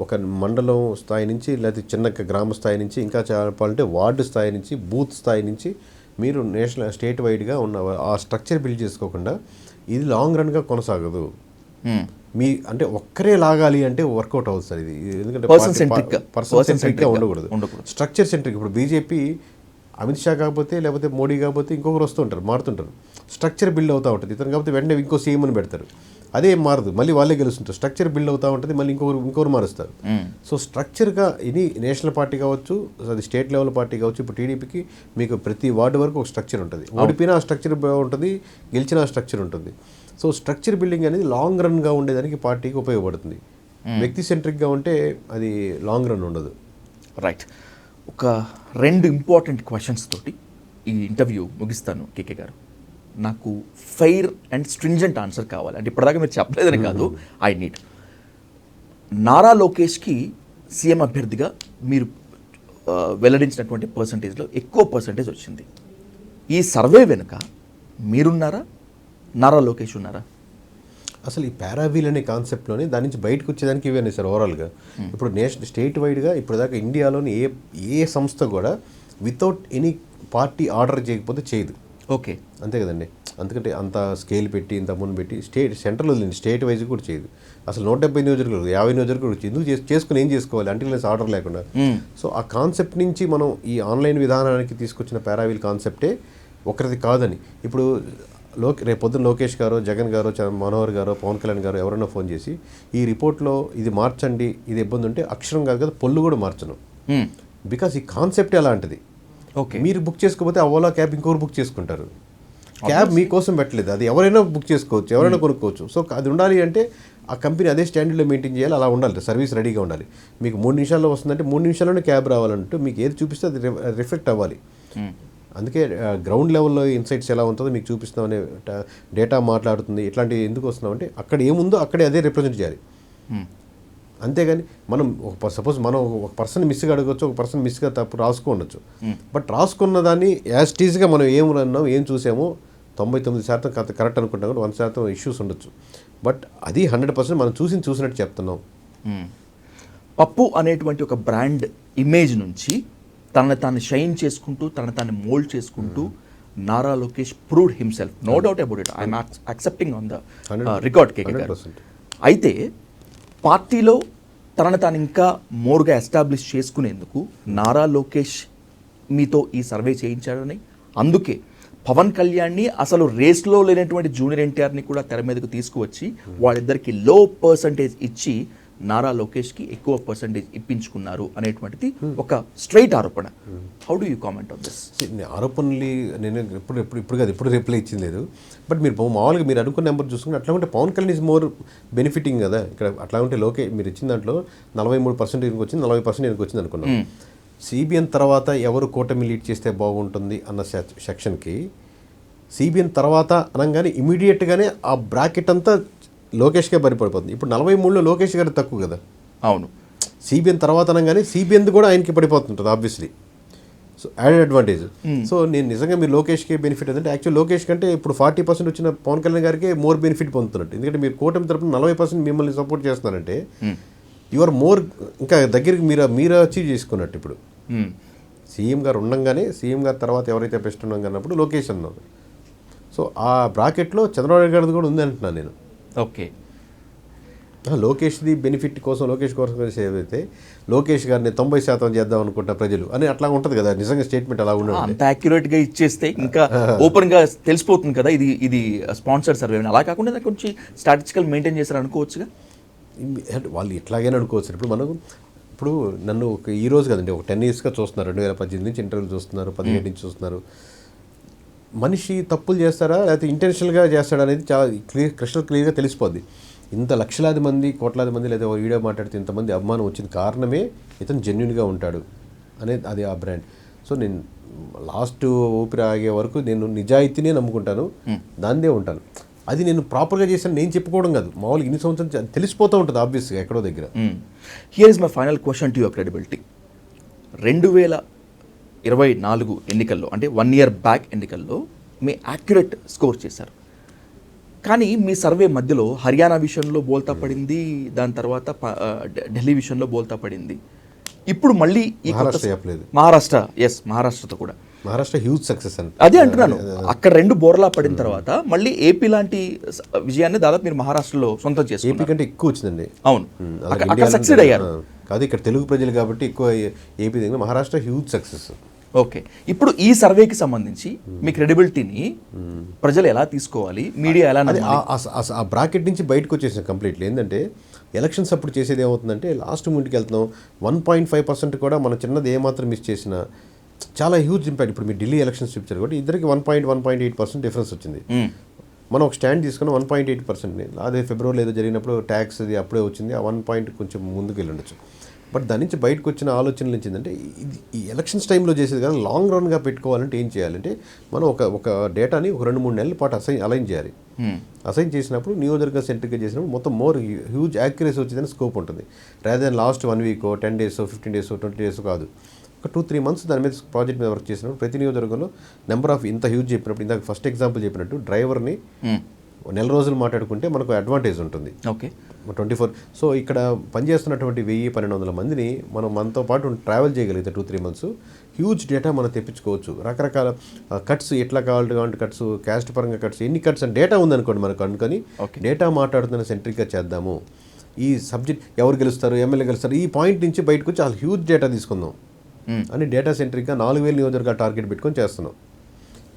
ఒక మండలం స్థాయి నుంచి, లేకపోతే చిన్న గ్రామ స్థాయి నుంచి, ఇంకా చెప్పాలంటే వార్డు స్థాయి నుంచి, బూత్ స్థాయి నుంచి మీరు నేషనల్ స్టేట్ వైడ్గా ఉన్న ఆ స్ట్రక్చర్ బిల్డ్ చేసుకోకుండా ఇది లాంగ్ రన్గా కొనసాగదు. మీ అంటే ఒక్కరే లాగాలి అంటే వర్కౌట్ అవుతుంది సార్ ఇది. ఎందుకంటే పర్సన్ సెంట్రిక్గా ఉండకూడదు, స్ట్రక్చర్ సెంట్రిక్. ఇప్పుడు బీజేపీ అమిత్ షా కాకపోతే, లేకపోతే మోడీ కాకపోతే ఇంకొకరు వస్తూ ఉంటారు, మారుతుంటారు. స్ట్రక్చర్ బిల్డ్ అవుతూ ఉంటుంది. ఇతను కాకపోతే వెంటనే ఇంకో సీఎం అని పెడతారు, అదే మారదు, మళ్ళీ వాళ్ళే గెలుస్తుంటారు. స్ట్రక్చర్ బిల్డ్ అవుతూ ఉంటుంది, మళ్ళీ ఇంకొకరు మారుస్తారు. సో స్ట్రక్చర్గా ఇది నేషనల్ పార్టీ కావచ్చు, అది స్టేట్ లెవెల్ పార్టీ కావచ్చు. ఇప్పుడు టీడీపీకి మీకు ప్రతి వార్డు వరకు ఒక స్ట్రక్చర్ ఉంటుంది, ఓడిపోయినా ఆ స్ట్రక్చర్ ఉంటుంది, గెలిచిన ఆ స్ట్రక్చర్ ఉంటుంది. సో స్ట్రక్చర్ బిల్డింగ్ అనేది లాంగ్ రన్గా ఉండేదానికి పార్టీకి ఉపయోగపడుతుంది. వ్యక్తి సెంట్రిక్గా ఉంటే అది లాంగ్ రన్ ఉండదు. రైట్. ఒక 2 ఇంపార్టెంట్ క్వశ్చన్స్ తోటి ఈ ఇంటర్వ్యూ ముగిస్తాను కేకే గారు. నాకు ఫెయిర్ అండ్ స్ట్రింజెంట్ ఆన్సర్ కావాలి. అంటే ఇప్పటిదాకా మీరు చెప్పలేదని కాదు, ఐ నీడ్. నారా లోకేష్కి సీఎం అభ్యర్థిగా మీరు వెల్లడించినటువంటి పర్సంటేజ్లో ఎక్కువ పర్సంటేజ్ వచ్చింది. ఈ సర్వే వెనుక మీరున్నారా, నారా లోకేష్ ఉన్నారా? అసలు ఈ పారావీల్ అనే కాన్సెప్ట్లోనే దాని నుంచి బయటకు వచ్చేదానికి ఇవన్నీ సార్ ఓవరాల్గా. ఇప్పుడు స్టేట్ వైడ్గా ఇప్పుడు దాకా ఇండియాలోని ఏ సంస్థ కూడా వితౌట్ ఎనీ పార్టీ ఆర్డర్ చేయకపోతే చేయదు. ఓకే, అంతే కదండి. అందుకంటే అంత స్కేల్ పెట్టి ఇంత అమౌంట్ పెట్టి సెంట్రల్ వదిలింది, స్టేట్ వైజ్ కూడా చేయదు. అసలు 170 నియోజకవర్గాలు 50 నియోజకవర్గాలు ఎందుకు చేసుకుని ఏం చేసుకోవాలి అంటే ఆర్డర్ లేకుండా. సో ఆ కాన్సెప్ట్ నుంచి మనం ఈ ఆన్లైన్ విధానానికి తీసుకొచ్చిన పారావీల్ కాన్సెప్టే ఒకరిది కాదని. ఇప్పుడు రేపు పొద్దున్న లోకేష్ గారు, జగన్ గారు, మనోహర్ గారు, పవన్ కళ్యాణ్ గారు ఎవరైనా ఫోన్ చేసి ఈ రిపోర్ట్లో ఇది మార్చండి, ఇది ఇబ్బంది ఉంటే అక్షరం కాదు కదా పొల్లు కూడా మార్చను. బికాస్ ఈ కాన్సెప్ట్ అలాంటిది. ఓకే, మీరు బుక్ చేసుకోకపోతే ఆ ఓలా క్యాబ్ ఇంకొకరు బుక్ చేసుకుంటారు. క్యాబ్ మీకోసం పెట్టలేదు, అది ఎవరైనా బుక్ చేసుకోవచ్చు, ఎవరైనా కొనుక్కోవచ్చు. సో అది ఉండాలి అంటే ఆ కంపెనీ అదే స్టాండర్డ్లో మెయింటైన్ చేయాలి, అలా ఉండాలి, సర్వీస్ రెడీగా ఉండాలి. మీకు 3 నిమిషాల్లో వస్తుందంటే 3 నిమిషాల్లోనే క్యాబ్ రావాలంటూ మీకు ఏది చూపిస్తే అది రిఫ్లెక్ట్ అవ్వాలి. అందుకే గ్రౌండ్ లెవెల్లో ఇన్సైట్స్ ఎలా ఉంటుందో మీకు చూపిస్తామనే డేటా మాట్లాడుతుంది. ఇట్లాంటివి ఎందుకు వస్తున్నామంటే అక్కడ ఏముందో అక్కడే అదే రిప్రజెంట్ చేయాలి. అంతేగాని మనం సపోజ్ మనం ఒక పర్సన్ మిస్గా అడగచ్చు, ఒక పర్సన్ మిస్గా తప్పు రాసుకోవచ్చు. బట్ రాసుకున్న దాన్ని యాజ్ టీజ్గా మనం ఏం అన్నాం, ఏం చూసామో 99% కరెక్ట్ అనుకుంటాం, 1% ఇష్యూస్ ఉండొచ్చు. బట్ అది 100% మనం చూసినట్టు చెప్తున్నాం. పప్పు అనేటువంటి ఒక బ్రాండ్ ఇమేజ్ నుంచి తనను షైన్ చేసుకుంటూ తనను మోల్డ్ చేసుకుంటూ Nara Lokesh proved himself, no doubt about it. I'm accepting on the record KK గారు. అయితే పార్టీలో తాను ఇంకా మోర్గా ఎస్టాబ్లిష్ చేసుకునేందుకు నారా లోకేష్ మీతో ఈ సర్వే చేయించాడని, అందుకే పవన్ కళ్యాణ్ని అసలు రేస్లో లేనటువంటి జూనియర్ ఎన్టీఆర్ని కూడా తెర మీదకు తీసుకువచ్చి వాళ్ళిద్దరికి లో పర్సంటేజ్ ఇచ్చి నారా లోకేష్కి ఎక్కువ పర్సంటేజ్ ఇప్పించుకున్నారు అనేటువంటిది ఒక స్ట్రైట్ ఆరోపణ. How do you comment on this? ఆరోపణలు నేను ఇప్పుడు కాదు, ఎప్పుడు రిప్లై ఇచ్చింది లేదు. బట్ మీరు మామూలుగా మీరు అనుకున్న నెంబర్ చూసుకుంటే అట్లా ఉంటే Pawan Kalyan is more benefiting కదా. ఇక్కడ అట్లా ఉంటే మీరు ఇచ్చిన దాంట్లో 43% ఈయనకి వచ్చింది, 40% ఈయనకి వచ్చింది అనుకున్నాం. సిబిఎన్ తర్వాత ఎవరు కూటమి లీడ్ చేస్తే బాగుంటుంది అన్న సెక్షన్కి సిబిఎన్ తర్వాత అనగానే ఇమీడియట్గానే ఆ బ్రాకెట్ అంతా లోకేష్కే పడిపోతుంది. ఇప్పుడు 43లో లోకేష్ గారు తక్కువ కదా. అవును, సిబిఎన్ తర్వాత అనగానే సిబిఎన్ కూడా ఆయనకి పడిపోతుంటుంది obviously. So added advantage. So నేను నిజంగా మీరు లోకేష్కే బెనిఫిట్ అంటే యాక్చువల్ లోకేష్ కంటే ఇప్పుడు 40% వచ్చిన పవన్ కళ్యాణ్ గారికి మోర్ బెనిఫిట్ పొందుతున్నట్టు. ఎందుకంటే మీరు కూటమి తరపున 40% మిమ్మల్ని సపోర్ట్ చేస్తున్నారంటే యువర్ మోర్ ఇంకా దగ్గరికి మీరు అచీవ్ చేసుకున్నట్టు. ఇప్పుడు సీఎం గారు ఉండగానే సీఎం గారి తర్వాత ఎవరైతే బెస్ట్ ఉన్నాం అన్నప్పుడు లోకేష్ అన్నారు. సో ఆ బ్రాకెట్లో చంద్రబాబు గారిది కూడా ఉంది అంటున్నాను నేను. ఓకే, లోకేష్ది బెనిఫిట్ కోసం లోకేష్ కోసం ఏదైతే లోకేష్ గారిని 90% చేద్దాం అనుకుంటా ప్రజలు అని అట్లా ఉంటుంది కదా. నిజంగా స్టేట్మెంట్ అలా ఉండదు. అంత యాక్యురేట్గా ఇచ్చేస్తే ఇంకా ఓపెన్గా తెలిసిపోతుంది కదా ఇది స్పాన్సర్డ్ సర్వే. అలా కాకుండా కొంచెం స్టాటిస్టికల్ మెయింటైన్ చేశారు అనుకోవచ్చుగా. వాళ్ళు ఎట్లాగైనా అనుకోవచ్చు. ఇప్పుడు నన్ను ఈ రోజు కదండి ఒక 10 yearsగా చూస్తున్నారు, 2018 నుంచి ఇంటర్వ్యూలు చూస్తున్నారు, 17 నుంచి చూస్తున్నారు. మనిషి తప్పులు చేస్తారా లేకపోతే ఇంటెన్షనల్గా చేస్తాడా అనేది చాలా క్రిస్టల్ క్లియర్గా తెలిసిపోద్ది. ఇంత లక్షలాది మంది, కోట్లాది మంది లేదా వీడియో మాట్లాడితే ఇంతమంది అభిమానం వచ్చిన కారణమే ఇతను జెన్యున్గా ఉంటాడు అనేది అది ఆ బ్రాండ్. సో నేను లాస్ట్ ఊపిరి ఆగే వరకు నేను నిజాయితీనే నమ్ముకుంటాను, దానిదే ఉంటాను. అది నేను ప్రాపర్గా చేశాను నేను చెప్పుకోవడం కాదు, మామూలుగా ఇన్ని సంవత్సరం తెలిసిపోతూ ఉంటుంది ఆబ్వియస్గా ఎక్కడో దగ్గర. Here is my final question to your credibility. 2024 ఎన్నికల్లో అంటే 1 year బ్యాక్ ఎన్నికల్లో మీ యాక్యురేట్ స్కోర్ చేశారు. కానీ మీ సర్వే మధ్యలో హర్యానా విషయంలో బోల్తా పడింది, దాని తర్వాత ఢిల్లీ విషయంలో బోల్తా పడింది. ఇప్పుడు మళ్ళీ ఈ మహారాష్ట్రతో కూడా మహారాష్ట్ర హ్యూజ్ సక్సెస్ అని అదే అంటున్నాను. అక్కడ 2 బోర్లా పడిన తర్వాత మళ్ళీ ఏపీ లాంటి విజయాన్ని దాదాపు మీరు మహారాష్ట్రలో సొంతం చేసుకున్నారు. ఏపీ కంటే ఎక్కువ వచ్చిందండి. అవును, అక్కడ సక్సెడ్ అయ్యారు. కాదు ఇక్కడ తెలుగు ప్రజలు కాబట్టి ఎక్కువ ఏపీ దగ్గర, మహారాష్ట్ర హ్యూజ్ సక్సెస్. ఓకే, ఇప్పుడు ఈ సర్వేకి సంబంధించి మీ క్రెడిబిలిటీని ప్రజలు ఎలా తీసుకోవాలి, మీడియా ఎలా? ఆ బ్రాకెట్ నుంచి బయటకు వచ్చేసాం కంప్లీట్లీ. ఏంటంటే ఎలక్షన్స్ అప్పుడు చేసేది ఏమవుతుందంటే లాస్ట్ మూమెంట్కి వెళ్తున్నాం, 1.5% కూడా మన చిన్నది ఏమాత్రం మిస్ చేసినా చాలా హ్యూజ్ ఇంపాక్ట్. ఇప్పుడు మీరు ఢిల్లీ ఎలక్షన్స్ చూపించారు కాబట్టి ఇద్దరికి 1.8% డిఫరెన్స్ వచ్చింది. మనం ఒక స్టాండ్ తీసుకున్న 1.8%. అదే ఫిబ్రవరిలో ఏదో జరిగినప్పుడు ట్యాక్స్ అది అప్పుడే వచ్చింది, ఆ 1 point కొంచెం ముందుకు వెళ్ళి ఉండొచ్చు. బట్ దాని నుంచి బయటకు వచ్చిన ఆలోచనలు ఏంటంటే ఇది ఈ ఎలక్షన్స్ టైంలో చేసేది కానీ లాంగ్ రన్గా పెట్టుకోవాలంటే ఏం చేయాలంటే మనం ఒక డేటాని ఒక 2-3 నెలల పాటు అలైన్ చేయాలి. అసైన్ చేసినప్పుడు నియోజకవర్గ సెంట్రిక్గా చేసినప్పుడు మొత్తం మోర్ హ్యూజ్ యాక్యురసీ వచ్చేదని స్కోప్ ఉంటుంది. Rather last 1 week 10 days 15 days 20 days కాదు, ఒక 2-3 months దాని మీద ప్రాజెక్ట్ మీద వర్క్ చేసినప్పుడు ప్రతి నియోజకవర్గంలో నెంబర్ ఆఫ్ ఇంత హ్యూజ్ చెప్పినప్పుడు ఇందాక ఫస్ట్ ఎగ్జాంపుల్ చెప్పినట్టు డ్రైవర్ని నెల రోజులు మాట్లాడుకుంటే మనకు అడ్వాంటేజ్ ఉంటుంది. ఓకే. 24. సో ఇక్కడ పనిచేస్తున్నటువంటి 1000-1200 మందిని మనం మనతో పాటు ట్రావెల్ చేయగలిగితే 2-3 మంత్స్ హ్యూజ్ డేటా మనం తెప్పించుకోవచ్చు. రకరకాల కట్స్ ఎట్లా కావాలంటే కట్స్, క్యాస్ట్ పరంగా కట్స్, ఎన్ని కట్స్ అని డేటా ఉందనుకోండి మనకు అనుకొని డేటా మాట్లాడుతున్న సెంట్రిక్గా చేద్దాము. ఈ సబ్జెక్ట్ ఎవరు గెలుస్తారు, ఎమ్మెల్యే గెలుస్తారు, ఈ పాయింట్ నుంచి బయటకు వచ్చి చాలా హ్యూజ్ డేటా తీసుకుందాం అని డేటా సెంట్రిక్గా 4000 నియోజకవర్గాల టార్గెట్ పెట్టుకొని చేస్తున్నాం.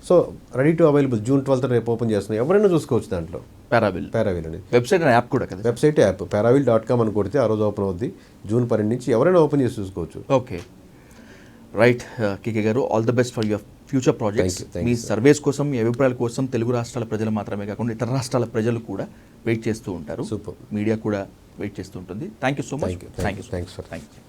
So ready to available June 12th రేపు ఓపెన్ చేస్తున్నాం. ఎవరైనా చూసుకోవచ్చు దాంట్లో. పారావిల్ అనేది వెబ్సైట్ అండ్ యాప్ కూడా కదా. వెబ్సైట్ యాప్ paravil.com అని కొడితే ఆ రోజు ఓపెన్ అవుద్ది. June 12 నుంచి ఎవరైనా ఓపెన్ చేసి చూసుకోవచ్చు. Okay, right. కేకే గారు, all the best for your future projects. Thank మీ సర్వేస్ కోసం, మీ అభిప్రాయాల కోసం తెలుగు రాష్ట్రాల ప్రజలు మాత్రమే కాకుండా ఇతర రాష్ట్రాల ప్రజలు కూడా వెయిట్ చేస్తూ ఉంటారు. సూపర్. మీడియా కూడా వెయిట్ చేస్తూ ఉంటుంది. Thank you so much. Thank you. Thanks for thank you.